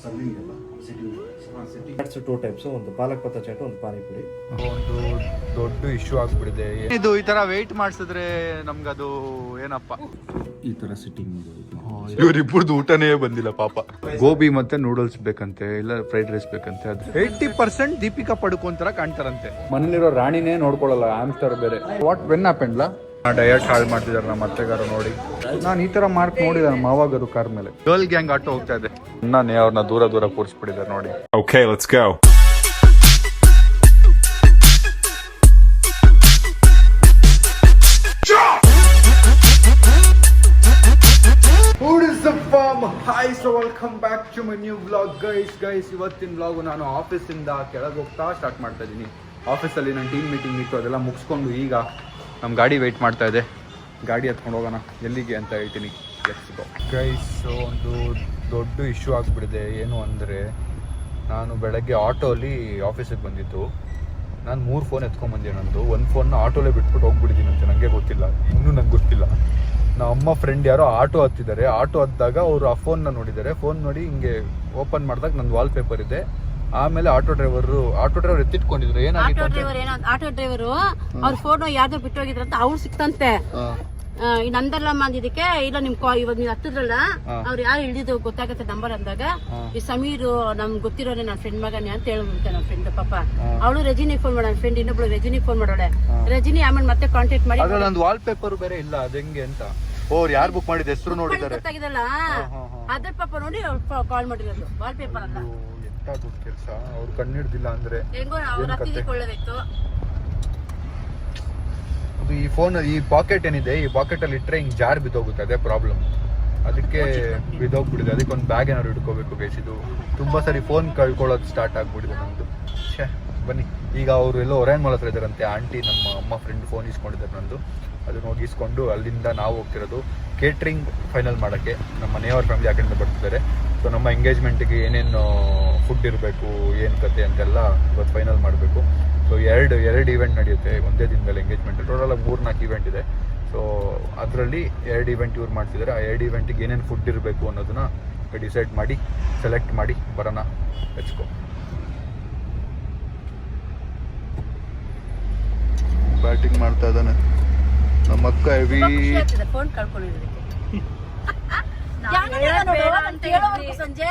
Serving ಎಲ್ಲ sitting chaats two types, ಒಂದು ಪಾಲಕ್ ಪತ್ತ ಚಾಟ್, ಒಂದು ಪಾನಿಪುರಿ. ಒಂದು ದೊಡ್ಡ ಇಶ್ಯೂ ಆಗ್ಬಿಟ್ಟಿದೆ ಇದು. ಈ ತರ ವೆಯ್ಟ್ ಮಾಡಿಸಿದ್ರೆ ನಮ್ಗದು ಏನಪ್ಪ, ಈ ತರ ಸಿಟ್ಟಿಂಗ್. ಇವ್ರಿಬ್ಬರದು ಊಟನೇ ಬಂದಿಲ್ಲ ಪಾಪ. ಗೋಬಿ ಮತ್ತೆ ನೂಡಲ್ಸ್ ಬೇಕಂತೆ, ಇಲ್ಲ ಫ್ರೈಡ್ ರೈಸ್ ಬೇಕಂತೆ. ಅದು 80% ದೀಪಿಕಾ ಪಡುಕೋನ್ ತರ ಕಾಣ್ತಾರಂತೆ. ಮನೇಲಿರೋ ರಾಣಿನೇ ನೋಡ್ಕೊಳ್ಳಲ್ಲ, ಆಮ್ಸ್ಟರ್ ಬೇರೆ. What when ಹ್ಯಾಪೆಂಡ್ಲಾ? ಡಯಟ್ ಹಾಳು ಮಾಡ್ತಿದಾರೆ ನಮ್ಮ ಅತ್ತೆಗಾರು ನೋಡಿ. ನಾನು ಈ ತರ ಮಾರ್ಕ್ ನೋಡಿದ ನಮ್ಮ ಮಾವಾಗರು ಕಾರ್ ಮೇಲೆ ಗರ್ಲ್ ಗ್ಯಾಂಗ್ ಆಟೋ ಹೋಗ್ತಾ ಇದೆ. ನಾನೇ ಅವ್ರನ್ನ ದೂರ ದೂರ ಕೂರಿಸ್ಬಿಟ್ಟಿದ್ದಾರೆ ನೋಡಿ. Okay, let's go. Hi, so welcome back to my new vlog, guys. ಇವತ್ತಿನ ವ್ಲಾಗ್ ನಾನು ಆಫೀಸಿಂದ ಕೆಳಗೆ ಹೋಗ್ತಾ ಸ್ಟಾರ್ಟ್ ಮಾಡ್ತಾ ಇದ್ದೀನಿ. ಆಫೀಸಲ್ಲಿ ನನ್ನ ಟೀಮ್ ಮೀಟಿಂಗ್ ಇತ್ತು, ಅದೆಲ್ಲ ಮುಗಿಸ್ಕೊಂಡು ಈಗ ನಮ್ಮ ಗಾಡಿ ವೆಯ್ಟ್ ಮಾಡ್ತಾ ಇದೆ. ಗಾಡಿ ಹತ್ಕೊಂಡು ಹೋಗೋಣ, ಎಲ್ಲಿಗೆ ಅಂತ ಹೇಳ್ತೀನಿ. Let's go guys. ಒಂದು ದೊಡ್ಡ ಇಶ್ಯೂ ಆಗಿಬಿಟ್ಟಿದೆ. ಏನು ಅಂದರೆ, ನಾನು ಬೆಳಗ್ಗೆ ಆಟೋಲಿ ಆಫೀಸಿಗೆ ಬಂದಿದ್ದು. ನಾನು 3 ಫೋನ್ ಎತ್ಕೊಂಡ್ಬಂದೆ. ನಂದು ಒಂದು ಫೋನ್ನ ಆಟೋಲೇ ಬಿಟ್ಬಿಟ್ಟು ಹೋಗ್ಬಿಟ್ಟಿದ್ದೀನಿ ಅಂತ ನನಗೆ ಗೊತ್ತಿಲ್ಲ, ಇನ್ನೂ ನಂಗೆ ಗೊತ್ತಿಲ್ಲ. ನಮ್ಮ ಅಮ್ಮ ಫ್ರೆಂಡ್ ಯಾರೋ ಆಟೋ ಹತ್ತಿದ್ದಾರೆ. ಆಟೋ ಹತ್ತಿದಾಗ ಅವರು ಆ ಫೋನ್ನ ನೋಡಿದ್ದಾರೆ. ಫೋನ್ ನೋಡಿ ಹಿಂಗೆ ಓಪನ್ ಮಾಡಿದಾಗ ನಂದು ವಾಲ್ ಪೇಪರ್ ಇದೆ. ಆಮೇಲೆ ಆಟೋ ಡ್ರೈವರ್ ಎತ್ತಿಟ್ಕೊಂಡಿದ್ರು. ಏನಾಗಿತ್ತು, ಆಟೋ ಡ್ರೈವರು ಅವ್ರ ಫೋನ್ ಯಾರ್ದೋ ಬಿಟ್ಟು ಹೋಗಿದ್ರಂತ ಅವ್ರು ಸಿಕ್ತಂತೆ. ನಂದರ್ಲಮ್ಮ ಅಂದಿದ್ದಕ್ಕೆ, ಇಲ್ಲ ನಿಮ್ ಇವಾಗ ನೀವ್ ಹತ್ತದ್ರಲ್ಲ, ಅವ್ರು ಯಾರು ಇಳಿದಿದ್ದು ಗೊತ್ತಾಗತ್ತೆ ನಂಬರ್ ಅಂದಾಗ, ಈ ಸಮೀರ್ ನಮ್ಗೆ ಗೊತ್ತಿರೋನೆ ನನ್ನ ಫ್ರೆಂಡ್ ಮಗನೇ ಅಂತ ಹೇಳುವಂತೆ ನನ್ನ ಫ್ರೆಂಡ್ ಪಾಪ. ಅವಳು ರಜಿನಿ ಫೋನ್ ಮಾಡ, ನನ್ನ ಫ್ರೆಂಡ್ ಇನ್ನೊಬ್ಳು ರಜಿನಿ ಫೋನ್ ಮಾಡೋಳೆ. ರಜಿನಿ ಆಮೇಲೆ ಮತ್ತೆ ಕಾಂಟ್ಯಾಕ್ಟ್ ಮಾಡಿ, ನಂದು ವಾಲ್ ಪೇಪರ್ ಬೇರೆ ಇಲ್ಲ, ಅದ ಹೆಂಗೆ ಅಂತ. ಯಾರು ಬುಕ್ ಮಾಡಿದ ಹೆಸರು ನೋಡಿದ್ದಾರೆ, ಗೊತ್ತಾಗಿದಲ್ಲ ಅದ್ರ ಪಾಪ ನೋಡಿ ಕಾಲ್ ಮಾಡಿರೋದು, ವಾಲ್ ಪೇಪರ್ ಅಲ್ಲ. ಎಂತ ದೊಡ್ಡ ಕೆಲಸ, ಅವ್ರು ಕಣ್ಣಿಡ್ದಿಲ್ಲ ಅಂದ್ರೆ ಹೆಂಗೋ ಅವ್ರ ಹತ್ತಿಕೊಳ್ಳಬೇಕು. ಅದು ಈ ಫೋನ್, ಈ ಪಾಕೆಟ್ ಏನಿದೆ, ಈ ಪಾಕೆಟ್ ಅಲ್ಲಿ ಇಟ್ಟರೆ ಹಿಂಗ್ ಜಾರ್ ಬಿದ್ದೋಗುತ್ತೆ, ಅದೇ ಪ್ರಾಬ್ಲಮ್. ಅದಕ್ಕೆ ಬಿದ್ದೋಗ್ಬಿಟ್ಟಿದೆ. ಅದಕ್ಕೆ ಒಂದು ಬ್ಯಾಗ್ ಏನಾದ್ರು ಹಿಡ್ಕೋಬೇಕು ಗೈಸ್. ಇದು ತುಂಬಾ ಸರಿ ಫೋನ್ ಕಳ್ಕೊಳ್ಳೋದು ಸ್ಟಾರ್ಟ್ ಆಗ್ಬಿಟ್ಟಿದೆ ನಮ್ದು. ಬನ್ನಿ, ಈಗ ಅವರು ಎಲ್ಲೋ ಒರೈನ್ಮಾಲ್ ಹತ್ರ ಇದ್ದಾರಂತೆ. ಆಂಟಿ ನಮ್ಮ ಅಮ್ಮ ಫ್ರೆಂಡ್ ಫೋನ್ ಇಸ್ಕೊಂಡಿದ್ದಾರೆ ನಂದು. ಅದನ್ನ ಹೋಗಿ ಇಸ್ಕೊಂಡು ಅಲ್ಲಿಂದ ನಾವು ಹೋಗ್ತಿರೋದು ಕೇಟ್ರಿಂಗ್ ಫೈನಲ್ ಮಾಡೋಕ್ಕೆ. ನಮ್ಮ ಮನೆಯವ್ರ ಫ್ಯಾಮಿಲಿ ಆ ಕಡೆಯಿಂದ ಬರ್ತಿದ್ದಾರೆ. ಸೊ ನಮ್ಮ ಎಂಗೇಜ್ಮೆಂಟ್ಗೆ ಏನೇನು ಫುಡ್ ಇರಬೇಕು, ಏನು ಕತೆ ಅಂತೆಲ್ಲ ಇವತ್ತು ಫೈನಲ್ ಮಾಡಬೇಕು. ಸೊ ಎರಡು ಇವೆಂಟ್ ನಡೆಯುತ್ತೆ ಒಂದೇ ದಿನದಲ್ಲಿ ಎಂಗೇಜ್ಮೆಂಟ್. ಟೋಟಲ್ 3-4 ಇವೆಂಟ್ ಇದೆ. ಸೊ ಅದರಲ್ಲಿ 2 ಇವೆಂಟ್ ಇವ್ರು ಮಾಡ್ತಿದ್ದಾರೆ. ಆ 2 ಇವೆಂಟಿಗೆ ಏನೇನು ಫುಡ್ ಇರಬೇಕು ಅನ್ನೋದನ್ನ ಡಿಸೈಡ್ ಮಾಡಿ ಸೆಲೆಕ್ಟ್ ಮಾಡಿ ಬರೋಣ. ಹೆಚ್ಕೊ ಬ್ಯಾಟಿಂಗ್ ಮಾಡ್ತಾ ಇದ್ದಾನೆ ನಮ್ಮ ಅಕ್ಕ. ಹೆವಿ ಫೋನ್ ಕಳ್ಕೊಂಡಿದ್ರಿ ಸಂಜೆ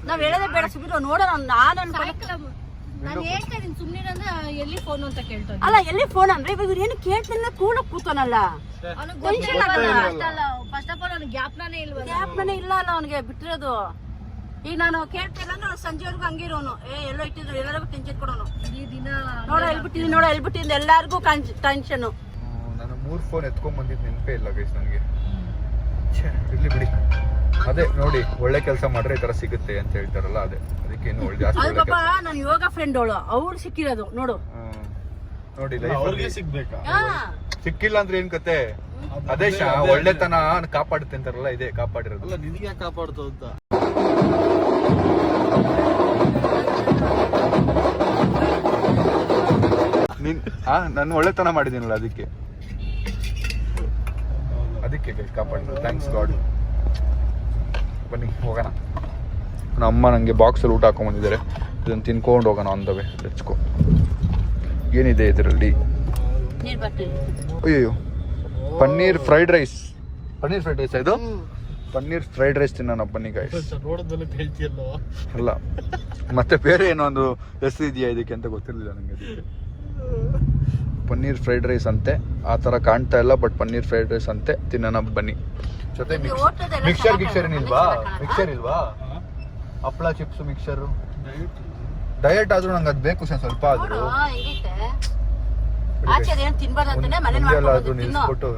ನಾವ್ ಹೇಳೋದೇ ಬೇಡ ಸುಮ್ಮನೆ ನೋಡೋಣ. ನಾನು ಹೇಳ್ತಾ ಇದೀನಿ ಸುಮ್ಮನೆ ಅಂದ್ರೆ ಎಲ್ಲಿ ಫೋನ್ ಅಂತ ಕೇಳ್ತಾ ಅಲ್ಲ, ಎಲ್ಲಿ ಫೋನ್ ಅಂದ್ರೆ ಇವಾಗ ಏನು ಕೇಳ್ತಾನೆ ಕೂಡ ಕೂತಾನಲ್ಲ. ಫಸ್ಟ್ ಆಫ್ ಆಲ್ ಅವ್ನಿಗೆ ಗ್ಯಾಪ್ನೇ ಇಲ್ಲ ಅಲ್ಲ, ಅವ್ನಿಗೆ ಬಿಟ್ಟಿರೋದು. ಈಗ ನಾನು ಕೇಳ್ತಿಲ್ಲ ಅಂದ್ರೆ ಸಂಜೆವರೆಗೂ ಹಂಗಿರೋನು, ಎಲ್ಲೋ ಇಟ್ಟಿದ್ರು ಎಲ್ಲರಿಗೂ ಟೆನ್ಷನ್ ಕೊಡೋನು. ಈ ದಿನ ಎಲ್ಬಿಟ್ಟಿಂದ ಎಲ್ಲಾರ್ಗು ಟೆನ್ಷನ್. ನಾನು 3 ಫೋನ್ ಎತ್ಕೊಂಡ್ ಬಂದಿದ್ದು ನೆನಪೇ ಇಲ್ಲ ಗೈಸ್ ನನಗೆ. ಇರ್ಲಿ ಬಿಡಿ, ಅದೇ ನೋಡಿ, ಒಳ್ಳೆ ಕೆಲಸ ಮಾಡ್ರೆ ಈ ತರ ಸಿಗುತ್ತೆ ಅಂತ ಹೇಳ್ತಾರಲ್ಲ, ಅದೇ ಅದಕ್ಕೆ ಇನ್ನು ಒಳ್ಳೆ ಜಾಸ್ತಿ. ನನ್ನ ಯೋಗ ಫ್ರೆಂಡ್ ಅವಳು, ಅವ್ರು ಸಿಕ್ಕಿರೋದು ನೋಡು. ನೋಡಿ ಲೈಫ್ ಸಿಗ್ಬೇಕಾ, ಸಿಕ್ಕಿಲ್ಲ ಅಂದ್ರೆ ಏನ್ ಕತೆ. ಅದೇ ಒಳ್ಳೆತನ ಕಾಪಾಡುತ್ತೆ ಅಂತಾರಲ್ಲ, ಇದೇ ಕಾಪಾಡಿರೋದು. ನಿನಗೆ ಕಾಪಾಡ್ತು ಅಂತ. ನಾನು ಒಳ್ಳೆತನ ಮಾಡಿದ್ದೀನಲ್ಲ, ಅದಕ್ಕೆ ಕಾಪಾಡಿದ್ರು. Thanks god. ಬನ್ನಿ ಹೋಗೋಣ. ನಮ್ಮ ಅಮ್ಮ ನನಗೆ ಬಾಕ್ಸಲ್ಲಿ ಊಟ ಹಾಕೊಂಡ್ಬಂದಿದ್ದಾರೆ. ಇದನ್ನು ತಿನ್ಕೊಂಡು ಹೋಗೋಣ ಆನ್ ದ ವೇ. ಹೆಚ್ಕೊ ಏನಿದೆ ಇದರಲ್ಲಿ? ಅಯ್ಯೋ, ಪನ್ನೀರ್ ಫ್ರೈಡ್ ರೈಸ್ ಇದು. ಪನ್ನೀರ್ ಫ್ರೈಡ್ ರೈಸ್ ತಿನ್ನೋಣ ಬನ್ನಿ ಗೈಸ್. ಅಲ್ಲ, ಮತ್ತೆ ಬೇರೆ ಏನೋ ಒಂದು ಹೆಸರು ಇದೆಯಾ ಇದಕ್ಕೆ ಅಂತ ಗೊತ್ತಿರಲಿಲ್ಲ ನನಗೆ. ಪನ್ನೀರ್ ಫ್ರೈಡ್ ರೈಸ್ ಅಂತೆ, ಆ ಥರ ಕಾಣ್ತಾ ಇಲ್ಲ, ಬಟ್ ಪನ್ನೀರ್ ಫ್ರೈಡ್ ರೈಸ್ ಅಂತೆ. ತಿನ್ನೋಣ ಬನ್ನಿ. ಜೊತೆ ಮಿಕ್ಸರ್ ಏನಿಲ್ವಾ? ಮಿಕ್ಸರ್ ಇಲ್ವಾ? ಹಪ್ಪಳ ಚಿಪ್ಸ್ ಮಿಕ್ಸರ್. ಡಯಟ್ ಆದ್ರೂ ನಂಗೆ ಅದು ಬೇಕು ಸ್ವಲ್ಪ. ಆದ್ರೂ ನಿಲ್ಸ್ಬಿಟ್ಟು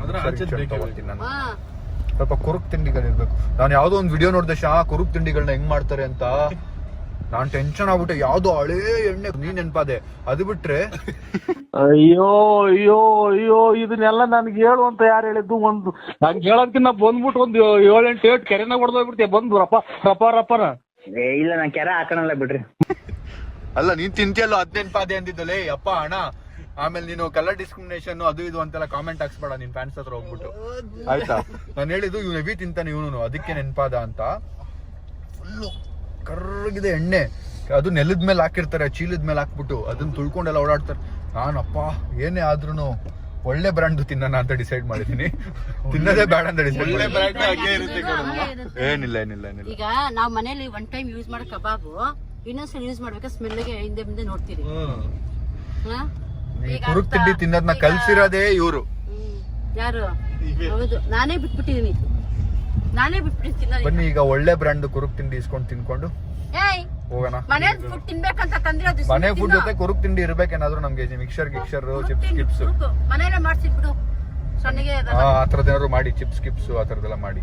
ತಗೊಳ್ತೀನಿ ನಾನು. ಸ್ವಲ್ಪ ಕುರುಕ್ ತಿಂಡಿಗಳಿರ್ಬೇಕು. ನಾನು ಯಾವ್ದೋ ಒಂದು ವಿಡಿಯೋ ನೋಡಿದೆ, ಕುರುಕ್ ತಿಂಡಿಗಳನ್ನ ಹೆಂಗ್ ಮಾಡ್ತಾರೆ ಅಂತ. ನಾನ್ ಟೆನ್ಷನ್ ಆಗ್ಬಿಟ್ಟೆ. ಯಾವ್ದೋ ಹಳೇ ಎಣ್ಣೆ ನೀನ್ ನೆನ್ಪಾದೆ. ಅದು ಬಿಟ್ರೆ ಅಯ್ಯೋ ಇದನ್ನೆಲ್ಲ ನನ್ಗೆ ಹೇಳು ಅಂತ ಯಾರು ಹೇಳಿದ್ದು? ಒಂದು ನನ್ಗೆ ಹೇಳೋದಕ್ಕಿಂತ ಬಂದ್ಬಿಟ್ಟು ಒಂದು 7-8 ಕೆರೆನ ಹೊಡೆದೋಗ್ಬಿಡ್ತೀಯ ಬಂದು ರಪ್ಪನ. ಇಲ್ಲ, ನಾನ್ ಕೆರೆ ಹಾಕೋಣಲ್ಲ ಬಿಡ್ರಿ. ಅಲ್ಲ, ನೀನ್ ತಿಂತಿಯಲ್ಲ, ಅದ್ ನೆನ್ಪಾದೆ ಅಂದಿದ್ದಲೇ ಅಪ್ಪ ಅಣ್ಣ. ಆಮೇಲೆ ನೀನು ಕಲರ್ ಡಿಸ್ಕ್ರಿಮಿನೇಷನ್ ಅದು ಇದು ಅಂತೆಲ್ಲ ಕಾಮೆಂಟ್ ಹಾಕ್ಸ್ಬೇಡ ನಿನ್ ಫ್ಯಾನ್ಸ್ ಹತ್ರ ಹೋಗ್ಬಿಟ್ಟು, ಆಯ್ತಾ? ನಾನು ಹೇಳಿದ್ದು ಇವ್ನು ಹೆವಿ ತಿಂತಾನೆ ಇವನು, ಅದಕ್ಕೆ ನೆನ್ಪಾದ ಅಂತ. ಫುಲ್ಲು ಕರ್ರಗಿದೆ ಎಣ್ಣೆ. ಅದು ನೆಲದ ಮೇಲೆ ಹಾಕಿರ್ತಾರೆ, ಚೀಲದ ಮೇಲೆ ಹಾಕ್ಬಿಟ್ಟು ಅದನ್ನ ತುಳ್ಕೊಂಡೆಲ್ಲ ಓಡಾಡ್ತಾರೆ. ನಾನಪ್ಪ ಏನೇ ಆದ್ರೂ ಒಳ್ಳೆ ಬ್ರ್ಯಾಂಡ್ ತಿನ್ನೋಣ ಅಂತ ಡಿಸೈಡ್ ಮಾಡಿದೀನಿ. ತಿನ್ನೋದೇ ಬೇಡ ಅಂತ ಡಿಸೈಡ್ ಏನಿಲ್ಲ. ಈಗ ನಾವ್ ಮನೇಲಿ ಒನ್ ಟೈಮ್ ಯೂಸ್ ಮಾಡೋ ಕಬಾಬು ಇನ್ನೊಂದ್ಸಲ ಯೂಸ್ ಮಾಡ್ಬೇಕಾ ಸ್ಮೆಲ್ಗೆ ಹಿಂದೆ ಮುಂದೆ ನೋಡ್ತೀರಿ. ಕುರುಕ್ ತಿಂಡಿ ತಿನ್ನೋದನ್ನ ಕಲ್ಸಿರೋದೇ ಇವ್ರು. ಯಾರು? ಹೌದು, ನಾನೇ ಬಿಟ್ಬಿಟ್ಟಿದೀನಿ ತಿನ್ನೋದು. ಬನ್ನಿ ಈಗ ಒಳ್ಳೆ ಬ್ರ್ಯಾಂಡ್ ಕುರುಕ್ ತಿಂಡಿ ಇಸ್ಕೊಂಡು ತಿನ್ಕೊಂಡು ಹೋಗೋಣ. ಮನೆ ಫುಡ್ ತಿನ್ಬೇಕಂತ ತಂದ್ರೆ ಮನೆ ಫುಡ್ ಜೊತೆ ಕುರುಕ್ ತಿಂಡಿ ಇರ್ಬೇಕೇನಾದ್ರು ನಮ್ಗೆ ಮಿಕ್ಸರ್ ಚಿಪ್ಸ್ ಗಿಪ್ಸ್ ಮನೇಲೆ ಮಾಡ್ಸಿದ್ಬಿಡು ಸಣ್ಣಗೆ ಆ ತರದ್ ಏನಾದ್ರು ಮಾಡಿ, ಚಿಪ್ಸ್ ಗಿಪ್ಸ್ ಆ ತರದೆಲ್ಲ ಮಾಡಿ.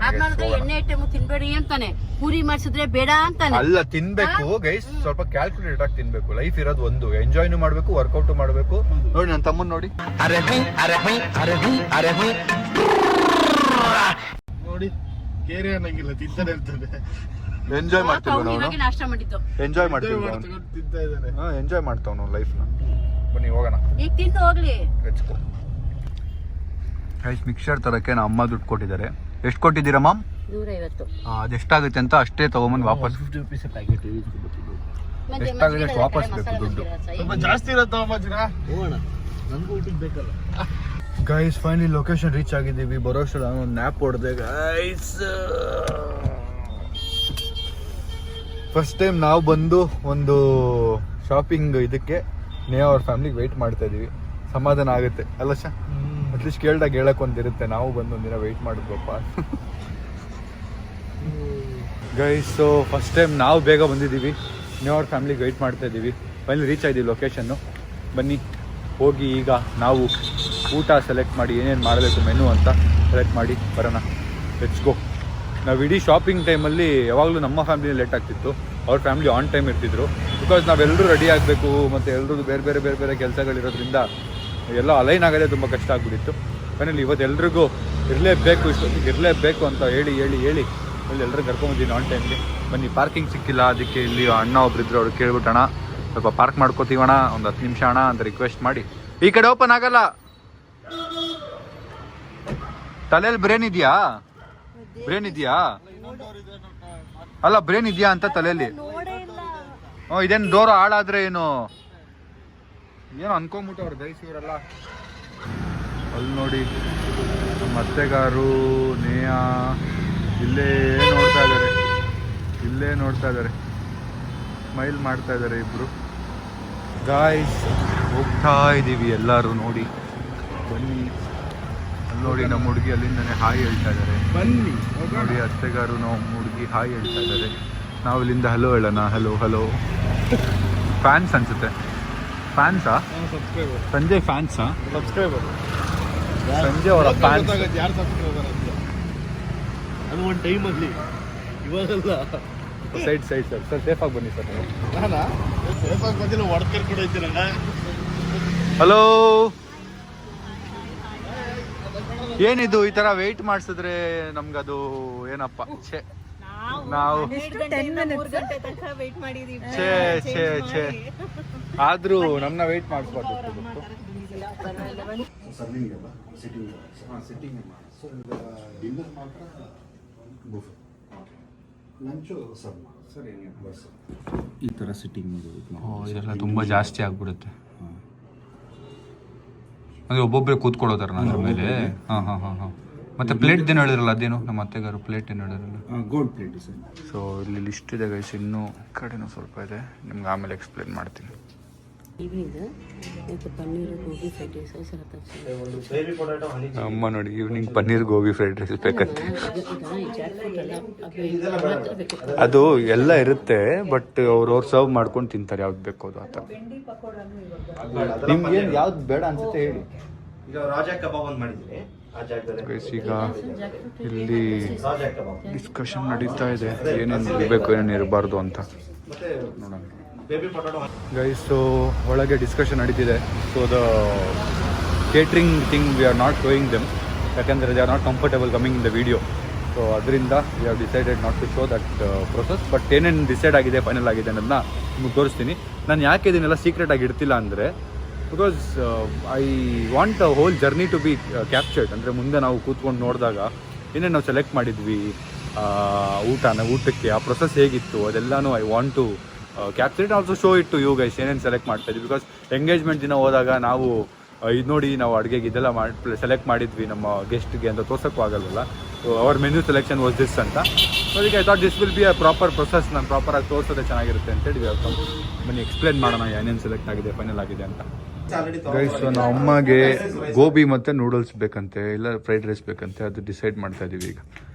ಅದ್ಮಾಡಿದ್ರೆ ಎಣ್ಣೆ ಐಟಮ್ ತಿನ್ಬೇಡಿ ಅಂತಾನೆ, ಪೂರಿ ಮಾಡ್ಸಿದ್ರೆ ಬೇಡ ಅಂತಾನೆ. ಅಲ್ಲ, ತಿನ್ಬೇಕು ಗೈಸ್, ಸ್ವಲ್ಪ ಕ್ಯಾಲ್ಕುಲೇಟೆಡ್ ಆಗಿ ತಿನ್ಬೇಕು. ಲೈಫ್ ಇರೋದು ಒಂದು, ಎಂಜಾಯ್ನು ಮಾಡ್ಬೇಕು, ವರ್ಕೌಟ್ ಮಾಡ್ಬೇಕು. ನೋಡಿ ನನ್ನ ತಮ್ಮನ್ ನೋಡಿ, ನೋಡಿ ಕೇರೆ ಅನ್ನಂಗಿಲ್ಲ, ತಿಂತಾನೆ ಇರ್ತದೆ. ಎಂಜಾಯ್ ಮಾಡ್ತೀವಿ ನಾವು, ನಾಷ್ಟ ಮಾಡಿದ್ದು ಎಂಜಾಯ್ ಮಾಡ್ತೀವಿ ತಿಂತಾ ಇದ್ದಾನೆ. ಎಂಜಾಯ್ ಮಾಡ್ತಾವ್ ನಾವು ಲೈಫ್ನ. ಬನ್ನಿ ಹೋಗೋಣ. ಈಗ ತಿಂದು ಹೋಗ್ಲಿ. ಗೈಸ್ ಮಿಕ್ಸರ್ ತರಕ್ಕೆ ನಮ್ಮ ಅಮ್ಮ ದುಡ್ಡು ಕೊಟ್ಟಿದ್ದಾರೆ. ಎಷ್ಟು ಕೊಟ್ಟಿದ್ದೀರಾ ಮಾಮ್? 150. ಅದೆಷ್ಟಾಗುತ್ತೆ ಅಂತ ಅಷ್ಟೇ ತಗೊಂಬಂದು ವಾಪಸ್. 50 rupees ಪ್ಯಾಕೆಟ್ ಎಷ್ಟಾಗುತ್ತೆ ಅಷ್ಟು ವಾಪಸ್ ಬೇಕು ದುಡ್ಡು. ಸ್ವಲ್ಪ ಜಾಸ್ತಿ ಇರತ್ತ ಮಜ್ಜಿನ. ಹೋಗೋಣ, ನನ್ಗೂ ಊಟಕ್ಕೆ ಬೇಕಲ್ಲ. ಗೈಸ್ ಫೈನಲಿ ಲೊಕೇಶನ್ ರೀಚ್ ಆಗಿದ್ದೀವಿ. ಬರೋಷ್ಟು ನಾನು ಒಂದು ನ್ಯಾಪ್ ಹೊಡೆದೆ ಗೈಸ್. ಫಸ್ಟ್ ಟೈಮ್ ನಾವು ಬಂದು ಒಂದು ಶಾಪಿಂಗ್ ಇದಕ್ಕೆ ನೇಹಾ ಅವ್ರ ಫ್ಯಾಮಿಲಿಗೆ ವೆಯ್ಟ್ ಮಾಡ್ತಾ ಇದೀವಿ. ಸಮಾಧಾನ ಆಗುತ್ತೆ ಅಲ್ಲ ಶಾ? ಅಟ್ಲೀಸ್ಟ್ ಕೇಳ್ದಾಗ ಹೇಳಕ್ ಒಂದಿರುತ್ತೆ, ನಾವು ಬಂದು ಒಂದಿನ ವೆಯ್ಟ್ ಮಾಡಿದ್ವಪ್ಪ. ಗೈಸ್ ಸೊ ಫಸ್ಟ್ ಟೈಮ್ ನಾವು ಬೇಗ ಬಂದಿದ್ದೀವಿ, ನೇಹಾ ಅವ್ರ ಫ್ಯಾಮಿಲಿಗೆ ವೆಯ್ಟ್ ಮಾಡ್ತಾ ಇದ್ದೀವಿ. ಫೈನಲಿ ರೀಚ್ ಆಗಿದ್ದೀವಿ ಲೊಕೇಶನ್ನು. ಬನ್ನಿ ಹೋಗಿ ಈಗ ನಾವು ಊಟ ಸೆಲೆಕ್ಟ್ ಮಾಡಿ ಏನೇನು ಮಾಡಬೇಕು ಮೆನು ಅಂತ ಸೆಲೆಕ್ಟ್ ಮಾಡಿ ಬರೋಣ. Let's go. ನಾವು ಇಡೀ ಶಾಪಿಂಗ್ ಟೈಮಲ್ಲಿ ಯಾವಾಗಲೂ ನಮ್ಮ ಫ್ಯಾಮಿಲಿ ಲೇಟ್ ಆಗ್ತಿತ್ತು, ಅವ್ರ ಫ್ಯಾಮಿಲಿ ಆನ್ ಟೈಮ್ ಇರ್ತಿದ್ರು. ಬಿಕಾಸ್ ನಾವೆಲ್ಲರೂ ರೆಡಿ ಆಗಬೇಕು ಮತ್ತು ಎಲ್ಲರೂ ಬೇರೆ ಬೇರೆ ಕೆಲಸಗಳಿರೋದ್ರಿಂದ ಎಲ್ಲ ಅಲೈನ್ ಆಗೋದೇ ತುಂಬ ಕಷ್ಟ ಆಗ್ಬಿಟ್ಟಿತ್ತು. ಫೈನಲಿ ಇವತ್ತು ಎಲ್ರಿಗೂ ಇರಲೇಬೇಕು ಅಂತ ಹೇಳಿ ಇಲ್ಲಿ ಎಲ್ಲರೂ ಕರ್ಕೊಂಬಂದಿದ್ದೀನಿ ಆನ್ ಟೈಮ್ಗೆ. ಬನ್ನಿ, ಪಾರ್ಕಿಂಗ್ ಸಿಕ್ಕಿಲ್ಲ, ಅದಕ್ಕೆ ಇಲ್ಲಿ ಅಣ್ಣ ಒಬ್ರಿದ್ರು, ಅವ್ರು ಕೇಳ್ಬಿಟ್ಟಣ ಸ್ವಲ್ಪ ಪಾರ್ಕ್ ಮಾಡ್ಕೋತೀವಣ, ಒಂದು 10 ನಿಮಿಷ ಅಣ್ಣ ಅಂತ ರಿಕ್ವೆಸ್ಟ್ ಮಾಡಿ. ಈ ಕಡೆ ಓಪನ್ ಆಗಲ್ಲ. ತಲೆಯಲ್ಲಿ ಬ್ರೇನ್ ಇದೆಯಾ ಅಲ್ಲ, ಬ್ರೇನ್ ಇದೆಯಾ ಅಂತ ತಲೆಯಲ್ಲಿ. ಇದೇನು ಡೋರ್ ಹಾಳಾದ್ರೆ ಏನೋ ಅನ್ಕೊಂಬಿಟ್ಟವ್ರು ಗೈಸ್ ಇವರೆಲ್ಲ. ಅಲ್ಲಿ ನೋಡಿ ನಮ್ಮ ಅತ್ತೆಗಾರು ನೇಹಾ ಇಲ್ಲೇ ನೋಡ್ತಾ ಇದ್ದಾರೆ, ಸ್ಮೈಲ್ ಮಾಡ್ತಾ ಇದ್ದಾರೆ ಇಬ್ರು. ಗಾಯ್ಸ್ ಹೋಗ್ತಾ ಇದ್ದೀವಿ ಎಲ್ಲರೂ ನೋಡಿ. ಬನ್ನಿ, ಅಲ್ಲಿ ನೋಡಿ ನಮ್ಮ ಹುಡುಗಿ ಅಲ್ಲಿಂದನೇ ಹಾಯ್ ಹೇಳ್ತಾ ಇದ್ದಾರೆ. ಬನ್ನಿ ನೋಡಿ, ಅತ್ತೆಗಾರು ನಮ್ಮ ಹುಡುಗಿ ಹಾಯ್ ಹೇಳ್ತಾ ಇದ್ದಾರೆ. ನಾವು ಇಲ್ಲಿಂದ ಹಲೋ ಹೇಳೋಣ. ಹಲೋ ಫ್ಯಾನ್ಸ್ ಅನ್ಸುತ್ತೆ. ಫ್ಯಾನ್ಸಾ? ಸಂಜಯ್ ಫ್ಯಾನ್ಸಾ? ಸಬ್ಸ್ಕ್ರೈಬರ್ ಸಂಜಯ್ ಅವರ ಫ್ಯಾನ್ಸ್. ಯಾರು ಸಬ್ಸ್ಕ್ರೈಬರ್ ಅಂತ ಅದು ಒಂದು ಟೈಮಲ್ಲಿ, ಇವಾಗಲ್ಲ. ಸೈಡ್ ಸರ್ ಸೇಫಾಗಿ ಬನ್ನಿ ಸರ್. ನಾನಾ ಸೇಫಾಗಿ ಬಂದಿಲ್ಲ, ಹೊಡೆದು ಕೂಡ ಇದ್ದೀರಲ್ಲ. ಹಲೋ, ಏನಿದು ಈ ತರ ವೆಯ್ಟ್ ಮಾಡಿಸಿದ್ರೆ ನಮ್ಗದು ಏನಪ್ಪ, ನಾವು ಛೇ ಆದ್ರೂ ನಮ್ನ ವೆಯ್ಟ್ ಮಾಡಿಸ್ಬಾರ್ದು. ಈ ಥರ ಸಿಟ್ಟಿಂಗ್ ಇದೆಲ್ಲ ತುಂಬ ಜಾಸ್ತಿ ಆಗ್ಬಿಡುತ್ತೆ. ಅಂದರೆ ಒಬ್ಬೊಬ್ಬರೇ ಕೂತ್ಕೊಳ್ಳೋದಾರ ಅದ್ರ ಮೇಲೆ. ಹಾಂ ಮತ್ತೆ ಪ್ಲೇಟ್ ಏನು ಹೇಳಿದ್ರಲ್ಲ, ಅದೇನು ನಮ್ಮ ಅತ್ತೆಗಾರು ಪ್ಲೇಟ್ ಏನು ಹೇಳಿದ್ರಲ್ಲ? Gold plate sir. ಸೊ ಇಲ್ಲಿ ಲಿಸ್ಟ್ ಇದೆ ಗೈಸ್, ಇನ್ನೂ ಕಡೆನೂ ಸ್ವಲ್ಪ ಇದೆ, ನಿಮ್ಗೆ ಆಮೇಲೆ ಎಕ್ಸ್ಪ್ಲೇನ್ ಮಾಡ್ತೀನಿ. ಅಮ್ಮ ನೋಡಿ, evening paneer gobi fried rice ಬೇಕಂತೆ. ಅದು ಎಲ್ಲ ಇರುತ್ತೆ, ಬಟ್ ಅವ್ರವ್ರು ಸರ್ವ್ ಮಾಡ್ಕೊಂಡು ತಿಂತಾರೆ, ಯಾವ್ದು ಬೇಕು ಅದು. ಆ ಥರ ನಿಮ್ಗೆ ಯಾವ್ದು ಬೇಡ ಅನ್ಸುತ್ತೆ ಹೇಳಿ. ಈಗ ರಾಜಾ ಕಬಾಬ್ ಒಂದು ಮಾಡಿದ್ದೀನಿ. ಈಗ ಇಲ್ಲಿ ಡಿಸ್ಕಷನ್ ನಡೀತಾ ಇದೆ, ಏನೇನು ಇರಬೇಕು ಏನೇನು ಇರಬಾರ್ದು ಅಂತ ನೋಡೋಣ ಗೈಸ್. ಸೊ ಒಳಗೆ ಡಿಸ್ಕಷನ್ ನಡೀತಿದೆ. So the catering thing we are not showing them, ಯಾಕೆಂದರೆ they are not comfortable coming in the video. So ಅದರಿಂದ we have decided not to show that process. But ಏನೇನು ಡಿಸೈಡ್ ಆಗಿದೆ, final ಆಗಿದೆ ಅನ್ನೋದನ್ನ ನಿಮ್ಗೆ ತೋರಿಸ್ತೀನಿ. ನಾನು ಯಾಕೆ ಇದನ್ನೆಲ್ಲ ಸೀಕ್ರೆಟಾಗಿ ಇಡ್ತಿಲ್ಲ ಅಂದರೆ, because I want a whole journey to be captured. ಅಂದರೆ ಮುಂದೆ ನಾವು ಕೂತ್ಕೊಂಡು ನೋಡಿದಾಗ ಏನೇನು ನಾವು ಸೆಲೆಕ್ಟ್ ಮಾಡಿದ್ವಿ, ಊಟಕ್ಕೆ ಆ ಪ್ರೊಸೆಸ್ ಹೇಗಿತ್ತು ಅದೆಲ್ಲನೂ I want to capture it, also show it to you guys ಏನೇನು ಸೆಲೆಕ್ಟ್ ಮಾಡ್ತಾ ಇದ್ವಿ. ಬಿಕಾಸ್ ಎಂಗೇಜ್ಮೆಂಟ್ ದಿನ ಹೋದಾಗ ನಾವು ಇದು ನೋಡಿ ನಾವು ಅಡುಗೆಗೆ ಇದೆಲ್ಲ ಸೆಲೆಕ್ಟ್ ಮಾಡಿದ್ವಿ ನಮ್ಮ ಗೆಸ್ಟ್ಗೆ ಅಂತ ತೋರ್ಸೋಕ್ಕೂ ಆಗಲ್ವಲ್ಲ. So our menu selection was this ಅಂತ. ಸೊ ಅದಕ್ಕೆ I thought this will be a proper process, ನಾನು ಪ್ರಾಪರಾಗಿ ತೋರಿಸೋದೇ ಚೆನ್ನಾಗಿರುತ್ತೆ ಅಂತೇಳಿ ಬನ್ನಿ ಎಕ್ಸ್ಪ್ಲೇನ್ ಮಾಡೋಣ ಏನೇನು ಸೆಲೆಕ್ಟ್ ಆಗಿದೆ, ಫೈನಲ್ ಆಗಿದೆ ಅಂತ. ಗೈಸ್ ನಮ್ಮ ಅಮ್ಮಗೆ ಗೋಬಿ ಮತ್ತು ನೂಡಲ್ಸ್ ಬೇಕಂತೆ, ಇಲ್ಲ ಫ್ರೈಡ್ ರೈಸ್ ಬೇಕಂತೆ, ಅದು ಡಿಸೈಡ್ ಮಾಡ್ತಾ ಇದೀವಿ ಈಗ.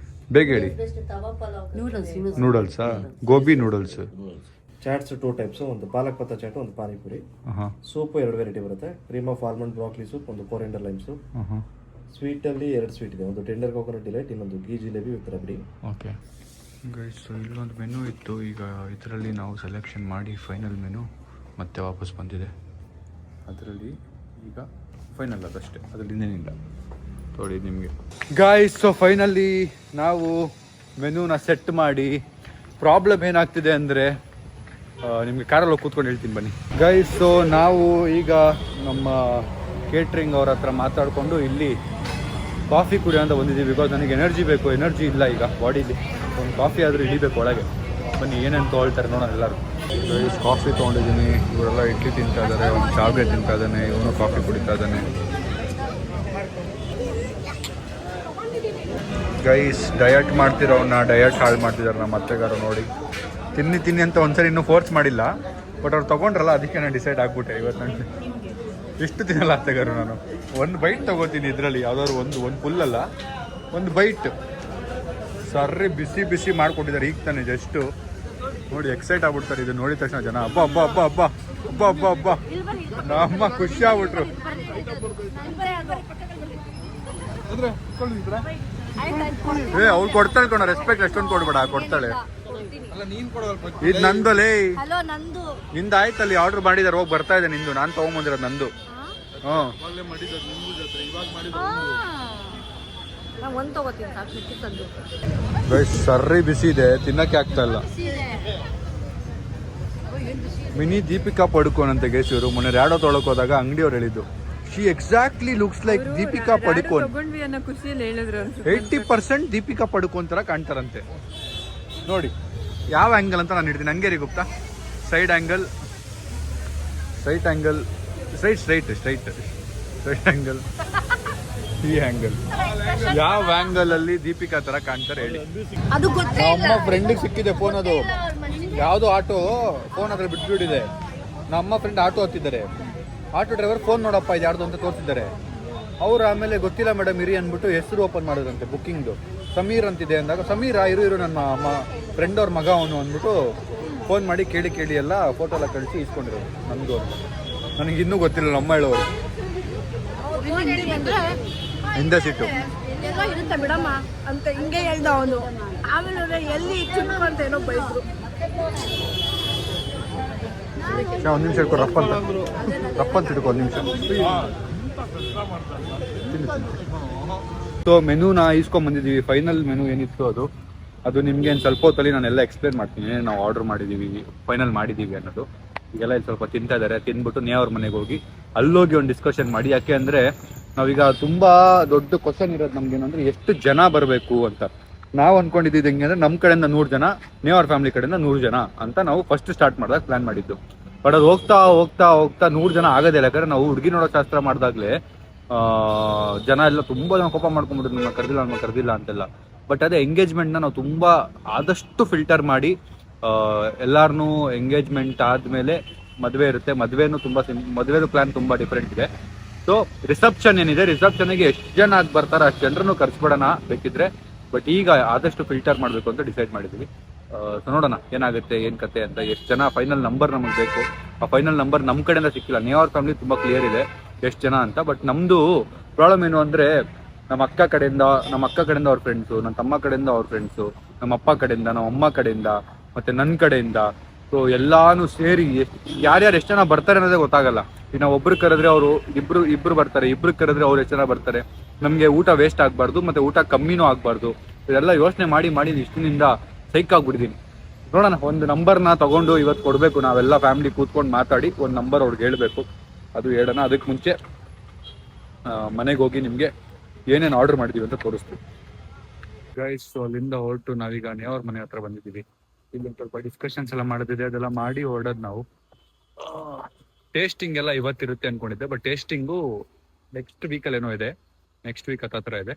ಬೇಗ ಹೇಳಿ. ನೂಡಲ್ಸಾ? ಗೋಬಿ ನೂಡಲ್ಸ್. ಚಾಟ್ಸ್ 2 ಟೈಪ್ಸ್, ಒಂದು ಪಾಲಕ್ ಪತ್ತ ಚಾಟ್, ಒಂದು ಪಾನಿಪುರಿ. ಸೂಪ್ 2 ವೆರೈಟಿ ಬರುತ್ತೆ. Cream of almond broccoli soup, ಒಂದು ಕೊರಿಯಂಡರ್ ಲೈಮ್ ಸೂಪ್. ಸ್ವೀಟ್ ಅಲ್ಲಿ 2 ಸ್ವೀಟ್ ಇದೆ, ಒಂದು ಟೆಂಡರ್ ಕೋಕೋನಟ್ ಡಿಲೈಟ್, ಇನ್ನೊಂದು ghee jalebi with rabdi. Okay guys, ಇಲ್ಲೊಂದು ಮೆನು ಇತ್ತು, ಈಗ ಇದರಲ್ಲಿ ನಾವು ಸೆಲೆಕ್ಷನ್ ಮಾಡಿ ಫೈನಲ್ ಮೆನು ಮತ್ತೆ ವಾಪಸ್ ಬಂದಿದೆ. ಅದರಲ್ಲಿ ಈಗ ಫೈನಲ್ ಅದಷ್ಟೇ, ಅದರಲ್ಲಿ ಇನ್ನೇನಿಲ್ಲ ನೋಡಿ ನಿಮಗೆ ಗಾಯ್ಸ್. ಸೊ ಫೈನಲಿ ನಾವು ಮೆನುನ ಸೆಟ್ ಮಾಡಿ, ಪ್ರಾಬ್ಲಮ್ ಏನಾಗ್ತಿದೆ ಅಂದರೆ ನಿಮಗೆ ಕಾರಲ್ಲಿ ಹೋಗಿ ಕೂತ್ಕೊಂಡು ಹೇಳ್ತೀನಿ ಬನ್ನಿ ಗೈಸ್. ಸೊ ನಾವು ಈಗ ನಮ್ಮ ಕೇಟ್ರಿಂಗ್ ಅವ್ರ ಹತ್ರ ಮಾತಾಡಿಕೊಂಡು ಇಲ್ಲಿ ಕಾಫಿ ಕುಡಿಯೋ ಅಂತ ಬಂದಿದ್ದೀವಿ. ಬಿಕಾಸ್ ನನಗೆ ಎನರ್ಜಿ ಬೇಕು, ಎನರ್ಜಿ ಇಲ್ಲ ಈಗ ಬಾಡಿಲಿ. ಒಂದು ಕಾಫಿ ಆದರೂ ಇಳಿಬೇಕು ಒಳಗೆ. ಬನ್ನಿ ಏನೇನು ತೊಗೊಳ್ತಾರೆ ನೋಡೋಣ ಎಲ್ಲರೂ. ಗೈಸ್ ಕಾಫಿ ತೊಗೊಂಡಿದ್ದೀನಿ, ಇವರೆಲ್ಲ ಇಡ್ಲಿ ತಿಂತಾ ಇದ್ದಾರೆ, ಒಂದು ಚಾವ್ಗೆ ತಿಂತಾ ಇದ್ದಾನೆ, ಇವನು ಕಾಫಿ ಕುಡಿತಾ ಇದ್ದಾನೆ. ಗೈಸ್ ಡಯಟ್ ಮಾಡ್ತಿರೋನ್ನ ಡಯಟ್ ಹಾಳು ಮಾಡ್ತಿದ್ದಾರೆ ನಮ್ಮ ಅತ್ತೆಗಾರು ನೋಡಿ. ತಿನ್ನಿ ಅಂತ ಒಂದ್ಸರಿ ಇನ್ನೂ ಫೋರ್ಸ್ ಮಾಡಿಲ್ಲ, ಬಟ್ ಅವ್ರು ತೊಗೊಂಡ್ರಲ್ಲ ಅದಕ್ಕೆ ನಾನು ಡಿಸೈಡ್ ಆಗ್ಬಿಟ್ಟೆ ಇವತ್ತು. ನನಗೆ ಎಷ್ಟು ತಿನ್ನಲ್ಲ ಅತ್ತೆಗಾರು, ನಾನು ಒಂದು ಬೈಟ್ ತೊಗೋತೀನಿ ಇದರಲ್ಲಿ, ಯಾವ್ದಾದ್ರು ಒಂದು ಫುಲ್ ಅಲ್ಲ, ಒಂದು ಬೈಟ್. ಸರ್ರಿ ಬಿಸಿ ಮಾಡಿಕೊಟ್ಟಿದ್ದಾರೆ ಈಗ ತಾನೆ ಜಸ್ಟು. ನೋಡಿ ಎಕ್ಸೈಟ್ ಆಗ್ಬಿಡ್ತಾರೆ ಇದು ನೋಡಿದ ತಕ್ಷಣ ಜನ. ಹಬ್ಬ ನಮ್ಮ ಖುಷಿ ಆಗ್ಬಿಟ್ರು. ಅವ್ಳು ಕೊಡ್ತಾಳೆ ಕಣ, ರೆಸ್ಪೆಕ್ಟ್ ಎಷ್ಟೊಂದು ಕೊಡ್ಬೇಡ, ಕೊಡ್ತಾಳೆ. ಇದು ನಂದಲೇ, ನಿಂದ ಆಯ್ತಲ್ಲಿ ಆರ್ಡರ್ ಮಾಡಿದಾರೆ, ಹೋಗಿ ಬರ್ತಾ ಇದೆ ನಿಂದು. ನಾನು ತಗೊಂಬಂದಿರೋದು ನಂದು. ಸರ್ರಿ ಬಿಸಿ ಇದೆ, ತಿನ್ನಕ್ಕೆ ಆಗ್ತಾ ಇಲ್ಲ. ಮಿನಿ ದೀಪಿಕಾ ಪಡುಕೋನ್ ಗೇಸ್ ಇವರು. ಮೊನ್ನೆ ರ್ಯಾಡೋ ತೊಳಕ್ ಹೋದಾಗ ಅಂಗಡಿಯವ್ರು ಹೇಳಿದ್ದು, she exactly looks like Deepika Padukone. 80% Deepika Padukone ತರ ಕಾಣ್ತಾರಂತೆ. ನೋಡಿ ಯಾವ ಆ್ಯಂಗಲ್ ಅಂತ ನಾನು ಹಿಡ್ತೀನಿ. ಹಂಗೇರಿ Gupta, side angle, straight angle, straight angle, ಈ ಆ್ಯಂಗಲ್, ಯಾವ ಆ್ಯಂಗಲ್ ಅಲ್ಲಿ ದೀಪಿಕಾ ತರ ಕಾಣ್ತಾರೆ ಹೇಳಿ. ನಮ್ಮ ಫ್ರೆಂಡಿಗೆ ಸಿಕ್ಕಿದೆ ಫೋನ್, ಅದು ಯಾವುದೋ ಆಟೋ ಫೋನ್ ಅದ್ರ ಬಿಟ್ಬಿಟ್ಟಿದೆ. ನಮ್ಮ ಫ್ರೆಂಡ್ ಆಟೋ ಹತ್ತಿದ್ದಾರೆ, ಆಟೋ ಡ್ರೈವರ್ ಫೋನ್ ನೋಡಪ್ಪ ಇದು ಯಾರ್ದು ಅಂತ ತೋರಿಸಿದ್ದಾರೆ. ಅವ್ರು ಆಮೇಲೆ ಗೊತ್ತಿಲ್ಲ ಮೇಡಮ್ ಇರಿ ಅಂದ್ಬಿಟ್ಟು ಹೆಸರು ಓಪನ್ ಮಾಡಿದ್ರಂತೆ ಬುಕ್ಕಿಂಗ್ದು. ಸಮೀರ್ ಅಂತಿದೆ ಅಂದಾಗ, ಸಮೀರ ಇರು ನನ್ನ ಫ್ರೆಂಡ್ ಅವ್ರ ಮಗ ಅವನು ಅಂದ್ಬಿಟ್ಟು ಫೋನ್ ಮಾಡಿ ಕೇಳಿ ಎಲ್ಲ ಫೋಟೋ ಎಲ್ಲ ಕಳಿಸಿ ಇಸ್ಕೊಂಡಿರೋದು ನಮ್ಮದು ಅಂತ. ನನಗೆ ಇನ್ನೂ ಗೊತ್ತಿಲ್ಲ, ನಮ್ಮ ಹೇಳೋರು ಹಿಂದೆ ಸಿಟ್ಟು ಇರುತ್ತೆ ಬಿಡಮ್ಮ ಅಂತ ಹಿಂಗೆ ಹೇಳ್ದ ಅವನು. ಆಮೇಲೆ ಎಲ್ಲಿ ಚಿಕ್ಕ ಅಂತ ಏನೋ ಬೈದ್ರು. ಒಂದು ನಿಮಿಷ ಇಟ್ಕೊ, ರಪ್ಪಂತ ಇಟ್ಕೊ ಒಂದು ನಿಮಿಷ. ಸೊ ಮೆನುನ ಇಸ್ಕೊಂಬಂದಿದ್ದೀವಿ. ಫೈನಲ್ ಮೆನು ಏನಿತ್ತು ಅದು ನಿಮ್ಗೆ ಒಂದು ಸ್ವಲ್ಪ ಹೊತ್ತಲ್ಲಿ ನಾನೆಲ್ಲ ಎಕ್ಸ್ಪ್ಲೇನ್ ಮಾಡ್ತೀನಿ, ನಾವು ಆರ್ಡರ್ ಮಾಡಿದ್ದೀವಿ, ಫೈನಲ್ ಮಾಡಿದ್ದೀವಿ ಅನ್ನೋದು. ಈಗೆಲ್ಲ ಇಲ್ಲಿ ಸ್ವಲ್ಪ ತಿಂತಾ ಇದ್ದಾರೆ, ತಿಂದ್ಬಿಟ್ಟು ನೇವ್ರ ಮನೆಗೆ ಹೋಗಿ ಅಲ್ಲೋಗಿ ಒಂದು ಡಿಸ್ಕಷನ್ ಮಾಡಿ. ಯಾಕೆ ಅಂದರೆ ನಾವೀಗ ತುಂಬ ದೊಡ್ಡ ಕ್ವಶನ್ ಇರೋದು ನಮ್ಗೇನಂದ್ರೆ ಎಷ್ಟು ಜನ ಬರಬೇಕು ಅಂತ. ನಾವು ಅಂದ್ಕೊಂಡಿದ್ದು ಹೆಂಗೆ ಅಂದರೆ ನಮ್ಮ ಕಡೆಯಿಂದ 100 ಜನ, ನೇವ್ರ ಫ್ಯಾಮಿಲಿ ಕಡೆಯಿಂದ 100 ಜನ ಅಂತ ನಾವು ಫಸ್ಟ್ ಸ್ಟಾರ್ಟ್ ಮಾಡಿದಾಗ ಪ್ಲ್ಯಾನ್ ಮಾಡಿದ್ದು. ಬಟ್ ಅದು ಹೋಗ್ತಾ 100 ಜನ ಆಗೋದಿಲ್ಲ. ಯಾಕಂದರೆ ನಾವು ಹುಡುಗಿ ನೋಡೋ ಶಾಸ್ತ್ರ ಮಾಡಿದಾಗಲೇ ಜನ ಎಲ್ಲ ತುಂಬ ಜನ ಕೋಪ ಮಾಡ್ಕೊಂಡ್ಬಿಟ್ಟು ನಮ್ಮ ಕರೆದಿಲ್ಲ ಅಂತೆಲ್ಲ. ಬಟ್ ಅದೇ ಎಂಗೇಜ್ಮೆಂಟ್ನ ನಾವು ತುಂಬ ಆದಷ್ಟು ಫಿಲ್ಟರ್ ಮಾಡಿ ಎಲ್ಲಾರನ್ನೂ ಎಂಗೇಜ್ಮೆಂಟ್ ಆದಮೇಲೆ ಮದುವೆ ಇರುತ್ತೆ. ಮದುವೆನೂ ಮದುವೆದು ಪ್ಲ್ಯಾನ್ ತುಂಬ ಡಿಫ್ರೆಂಟ್ ಇದೆ. ಸೊ ರಿಸೆಪ್ಷನ್ ಏನಿದೆ, ರಿಸೆಪ್ಷನ್ಗೆ ಎಷ್ಟು ಜನ ಬರ್ತಾರೆ ಅಷ್ಟು ಜನರನ್ನು ಕರ್ಸ್ಬಿಡೋಣ ಬೇಕಿದ್ರೆ. ಬಟ್ ಈಗ ಆದಷ್ಟು ಫಿಲ್ಟರ್ ಮಾಡಬೇಕು ಅಂತ ಡಿಸೈಡ್ ಮಾಡಿದ್ವಿ. ಸೊ ನೋಡೋಣ ಏನಾಗುತ್ತೆ, ಏನು ಕತೆ ಅಂತ. ಎಷ್ಟು ಜನ ಫೈನಲ್ ನಂಬರ್ ನಮಗೆ ಬೇಕು. ಆ ಫೈನಲ್ ನಂಬರ್ ನಮ್ಮ ಕಡೆಯಿಂದ ಸಿಕ್ಕಿಲ್ಲ. ನೇವ್ರ ಫ್ಯಾಮಿಲಿ ತುಂಬ ಕ್ಲಿಯರ್ ಇದೆ ಎಷ್ಟು ಜನ ಅಂತ. ಬಟ್ ನಮ್ಮದು ಪ್ರಾಬ್ಲಮ್ ಏನು ಅಂದರೆ, ನಮ್ಮ ಅಕ್ಕ ಕಡೆಯಿಂದ ಅವ್ರ ಫ್ರೆಂಡ್ಸು, ನನ್ನ ತಮ್ಮ ಕಡೆಯಿಂದ ಅವ್ರ ಫ್ರೆಂಡ್ಸು, ನಮ್ಮ ಅಪ್ಪ ಕಡೆಯಿಂದ, ನಮ್ಮ ಅಮ್ಮ ಕಡೆಯಿಂದ, ಮತ್ತು ನನ್ನ ಕಡೆಯಿಂದ. ಸೊ ಎಲ್ಲಾನು ಸೇರಿ ಯಾರ್ಯಾರು ಎಷ್ಟು ಜನ ಬರ್ತಾರೆ ಅನ್ನೋದೇ ಗೊತ್ತಾಗಲ್ಲ. ಈಗ ನಾವು ಒಬ್ರು ಕರೆದ್ರೆ ಅವರು ಇಬ್ರು ಬರ್ತಾರೆ, ಇಬ್ರು ಕರೆದ್ರೆ ಅವ್ರು ಎಷ್ಟು ಜನ ಬರ್ತಾರೆ. ನಮಗೆ ಊಟ ವೇಸ್ಟ್ ಆಗಬಾರ್ದು, ಮತ್ತು ಊಟ ಕಮ್ಮಿನೂ ಆಗಬಾರ್ದು. ಇದೆಲ್ಲ ಯೋಚನೆ ಮಾಡಿ ಇಷ್ಟಿನಿಂದ ಸೈಕ್ ಆಗ್ಬಿಟ್ಟಿದ್ದೀನಿ. ನೋಡೋಣ, ಒಂದು ನಂಬರ್ನ ತಗೊಂಡು ಇವತ್ತು ಕೊಡಬೇಕು. ನಾವೆಲ್ಲ ಫ್ಯಾಮಿಲಿ ಕೂತ್ಕೊಂಡು ಮಾತಾಡಿ ಒಂದು ನಂಬರ್ ಅವ್ರಿಗೆ ಹೇಳಬೇಕು. ಅದು ಹೇಳೋಣ. ಅದಕ್ಕೆ ಮುಂಚೆ ಮನೆಗೆ ಹೋಗಿ ನಿಮಗೆ ಏನೇನು ಆರ್ಡರ್ ಮಾಡಿದ್ದೀವಿ ಅಂತ ತೋರಿಸ್ತೀವಿ. ಗೈಸ್, ಸೊ ಅಲ್ಲಿಂದ ಹೊರಟು ನಾವೀಗ ನೇವ್ರ ಮನೆ ಹತ್ರ ಬಂದಿದ್ದೀವಿ. ಇಲ್ಲಿ ಸ್ವಲ್ಪ ಡಿಸ್ಕಷನ್ಸ್ ಎಲ್ಲ ಮಾಡೋದಿದೆ, ಅದೆಲ್ಲ ಮಾಡಿ ಹೊರಡೋದು ನಾವು. ಟೇಸ್ಟಿಂಗ್ ಎಲ್ಲ ಇವತ್ತಿರುತ್ತೆ ಅನ್ಕೊಂಡಿದ್ದೆ, ಬಟ್ ಟೇಸ್ಟಿಂಗು ನೆಕ್ಸ್ಟ್ ವೀಕಲ್ಲಿ ಏನೋ ಇದೆ, ನೆಕ್ಸ್ಟ್ ವೀಕ್ ಹತ್ರ ಇದೆ.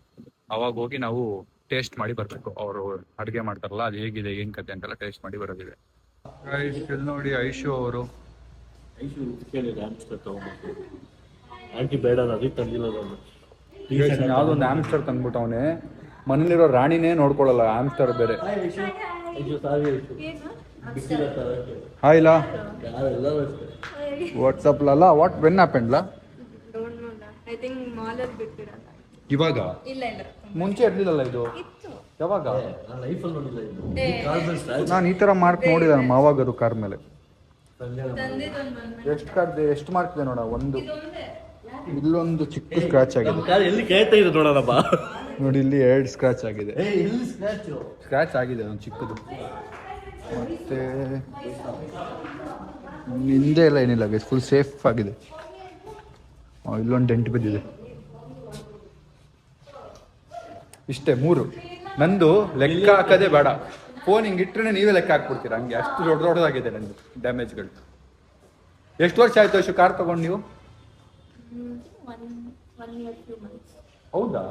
ಅವಾಗ ಹೋಗಿ ನಾವು ಟೇಸ್ಟ್ ಮಾಡಿ ಬರಬೇಕು. ಅವರು ಅಡುಗೆ ಮಾಡ್ತಾರಲ್ಲ, ಅದು ಹೇಗಿದೆ ಏನು ಕತೆ ಅಂತೆಲ್ಲ ಟೇಸ್ಟ್ ಮಾಡಿ ಬರೋದಿದೆ. ಗೈಸ್, ಇಲ್ಲಿ ನೋಡಿ ಐಶು ಅವರು. ಆಂಟಿ ಬೇಡ ಅದಕ್ಕೆ ತಂದಿಲ್ಲ. ಯಾವುದೋ ಒಂದು ಆಮ್ಸ್ಟರ್ ತಂದ್ಬಿಟ್ಟು ಅವನೇ ಮನೇಲಿರೋ ರಾಣಿನೇ ನೋಡ್ಕೊಳ್ಳಲ್ಲ, ಆಮ್ಸ್ಟರ್ ಬೇರೆ. ಹಾಯ್ ಲಾ, ವಾಟ್ಸಪ್ ಲಲ್ಲ, ವಾಟ್ ವೆನ್ ಹ್ಯಾಪೆಂಡ್ ಲಾ? ಇವಾಗ ಮುಂಚೆ ಇರ್ಲಿಲ್ಲಲ್ಲ ಇದು, ಯಾವಾಗ? ನಾನು ಈ ತರ ಮಾರ್ಕ್ ನೋಡಿದ ನಮ್ಮ ಮಾವಾಗರು ಕಾರ್ ಮೇಲೆ. ಎಷ್ಟು ಮಾರ್ಕ್ ಇದೆ ನೋಡ, ಒಂದು ಇಲ್ಲೊಂದು ಚಿಕ್ಕ ಸ್ಕ್ರಾಚ್ ಆಗಿದೆ. ಎಲ್ಲಿ ಕೇಳ್ತಾ ಇದೆ ನೋಡೋಣಪ್ಪ, ನೋಡಿ ಇಲ್ಲಿ 2 ಸ್ಕ್ರಾಚ್ ಆಗಿದೆ. ಸ್ಕ್ರಾಚ್ ಆಗಿದೆ ಒಂದು ಚಿಕ್ಕದು. ಮತ್ತೆ ಹಿಂದೆ ಎಲ್ಲ ಏನಿಲ್ಲ, ಫುಲ್ ಸೇಫ್ ಆಗಿದೆ. ಇಲ್ಲೊಂದು ಡೆಂಟ್ ಬಿದ್ದಿದೆ. ಇಷ್ಟೇ 3. ನಂದು ಲೆಕ್ಕ ಹಾಕೋದೇ ಬೇಡ, ಫೋನ್ ಹಿಂಗೆ ಇಟ್ಟರೆ ನೀವೇ ಲೆಕ್ಕ ಹಾಕ್ಬಿಡ್ತೀರಾ, ಹಂಗೆ ಅಷ್ಟು ದೊಡ್ಡದಾಗಿದೆ ನಂದು ಡ್ಯಾಮೇಜ್ಗಳು. ಎಷ್ಟು ವರ್ಷ ಆಯ್ತು ಅಷ್ಟು ಕಾರ್ ತಗೊಂಡು ನೀವು? ಹೌದಾ?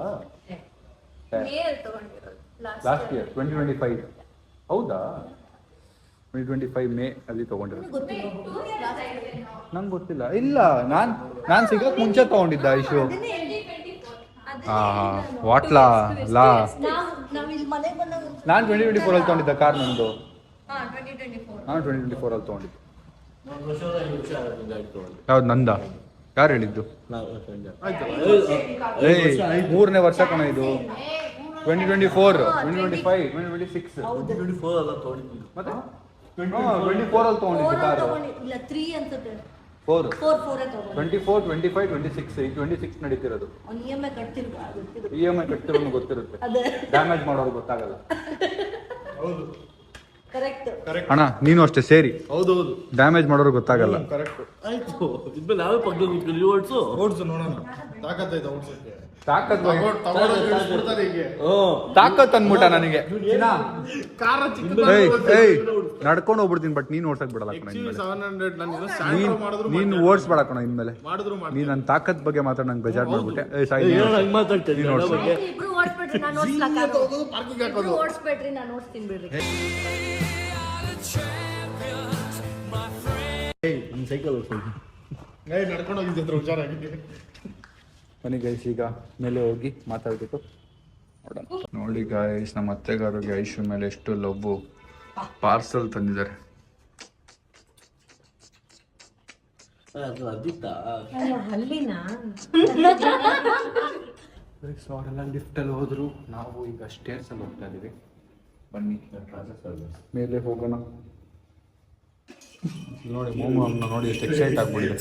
Last year 2025. ಹೌದಾ? 2025 ಮೇ ಅಲ್ಲಿ ತಗೊಂಡಿರೋದು. ನಂಗೆ ಗೊತ್ತಿಲ್ಲ. ಇಲ್ಲ, ನಾನು ಸಿಗೋಕೆ ಮುಂಚೆ ತಗೊಂಡಿದ್ದ ಐಶು. ವಾಟ್ಲಾ ಲಾ, ನಾನು 2024 ಅಲ್ಲಿ ತಗೊಂಡಿದ್ದ ಕಾರ್ ನಂದು. ನಾನು 2024 ಅಲ್ಲಿ ತಗೊಂಡಿದ್ದು. ಯಾವ್ದು ನಂದ? ಯಾರು ಹೇಳಿದ್ದು? 3ನೇ ವರ್ಷ ಕಣ ಇದು. 2024, 2025, 2026 ಮತ್ತೆ 24 ಅಲ್ಲಿ ತಗೊಂಡಿದ್ದು ಕಾರು. 4 24, 25, 26 ಈ 26 ನಡೀತಿರೋದು. EMI ಕಟ್ಟಿರೋನು ಗೊತ್ತಿರುತ್ತೆ, ಡ್ಯಾಮೇಜ್ ಮಾಡೋರು ಗೊತ್ತಾಗಲ್ಲ. ಅಣ್ಣ ನೀನು ಅಷ್ಟೇ ಸೇರಿ. ಹೌದೌದು, ಡ್ಯಾಮೇಜ್ ಮಾಡೋರು ಗೊತ್ತಾಗಲ್ಲ. ಆಯ್ತು, ಇದ್ಮೇಲೆ ನಾವೇ ಪಕ್ಕದಲ್ಲಿ ಓಡಿಸು ನೋಡೋಣ. ತಾಕತ್ ಅನ್ಬಿಟ್ಟ ನನಗೆ. ನಡ್ಕೊಂಡು ಹೋಗ್ಬಿಡ್ತೀನಿ, ಬಟ್ ನೀನ್ ಓಡ್ಸಕ್ ಬಿಡಲ್ಲ. ನೀನ್ ಓಡಿಸ್ಬೇಡ ಕಣ ಇನ್ಮೇಲೆ. ನೀನ್ ನನ್ನ ತಾಕತ್ ಬಗ್ಗೆ ಮಾತಾಡ ನಂಗೆ ಬೇಜಾರ್ ಮಾಡ್ಬಿಟ್ಟೆ. ಸೈಕಲ್ ನಡ್ಕೊಂಡು ಹೋಗಿದ್ದೆ ಹುಷಾರಾಗಿ. ಬನ್ನಿ ಗೈಸ್, ಈಗ ಮೇಲೆ ಹೋಗಿ ಮಾತಾಡ್ಬಿಟ್ಟು ನೋಡೋಣ. ನೋಡಿ ಗೈಸ್, ನಮ್ಮ ಅತ್ತೆಗಾರಿಗೆ ಐಶು ಮೇಲೆ ಎಷ್ಟು ಲವ್. ಪಾರ್ಸಲ್ ತಂದಿದ್ದಾರೆ. ಅವರೆಲ್ಲ ಲಿಫ್ಟಲ್ಲಿ ಹೋದ್ರು, ನಾವು ಈಗ ಸ್ಟೇರ್ಸಲ್ಲಿ ಹೋಗ್ತಾ ಇದೀವಿ. ಬನ್ನಿ ಮೇಲೆ ಹೋಗೋಣ. ನೋಡಿ ಮೋಮೋ ಅನ್ನ ನೋಡಿ ಎಷ್ಟು ಎಕ್ಸೈಟ್ ಆಗ್ಬಿಟ್ಟಿದೆ.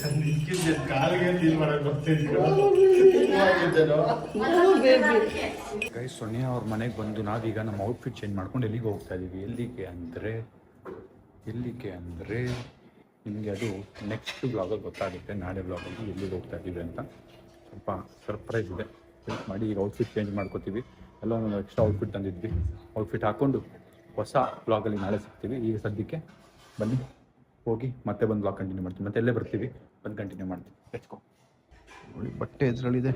ಗೈಸ್, ಸೊನ್ಯಾ ಅವ್ರ ಮನೆಗೆ ಬಂದು ನಾವೀಗ ನಮ್ಮ ಔಟ್ಫಿಟ್ ಚೇಂಜ್ ಮಾಡ್ಕೊಂಡು ಎಲ್ಲಿಗೆ ಹೋಗ್ತಾ ಇದೀವಿ. ಎಲ್ಲಿಗೆ ಅಂದರೆ ನಿಮಗೆ ಅದು ನೆಕ್ಸ್ಟ್ ಬ್ಲಾಗಲ್ಲಿ ಗೊತ್ತಾಗುತ್ತೆ. ನಾಳೆ ಬ್ಲಾಗಲ್ಲಿ ಎಲ್ಲಿಗೆ ಹೋಗ್ತಾ ಇದ್ದೀವಿ ಅಂತ ಸ್ವಲ್ಪ ಸರ್ಪ್ರೈಸ್ ಇದೆ. ಹೆಲ್ಪ್ ಮಾಡಿ ಈಗ ಔಟ್ಫಿಟ್ ಚೇಂಜ್ ಮಾಡ್ಕೋತೀವಿ. ಎಲ್ಲ ಒಂದು ಎಕ್ಸ್ಟ್ರಾ ಔಟ್ಫಿಟ್ ತಂದಿದ್ವಿ. ಔಟ್ಫಿಟ್ ಹಾಕ್ಕೊಂಡು ಹೊಸ ಬ್ಲಾಗಲ್ಲಿ ನಾಳೆ ಸಿಗ್ತೀವಿ. ಈಗ ಸದ್ಯಕ್ಕೆ ಬನ್ನಿ ಹೋಗಿ ಮತ್ತೆ ಬಂದು ಬ್ಲಾಗ್ ಕಂಟಿನ್ಯೂ ಮಾಡ್ತೀವಿ. ಮತ್ತೆ ಎಲ್ಲೇ ಬರ್ತೀವಿ, ಬಂದು ಕಂಟಿನ್ಯೂ ಮಾಡ್ತೀವಿ. ಎಚ್ಕೋ ನೋಡಿ, ಬಟ್ಟೆ ಇದರಲ್ಲಿದೆ.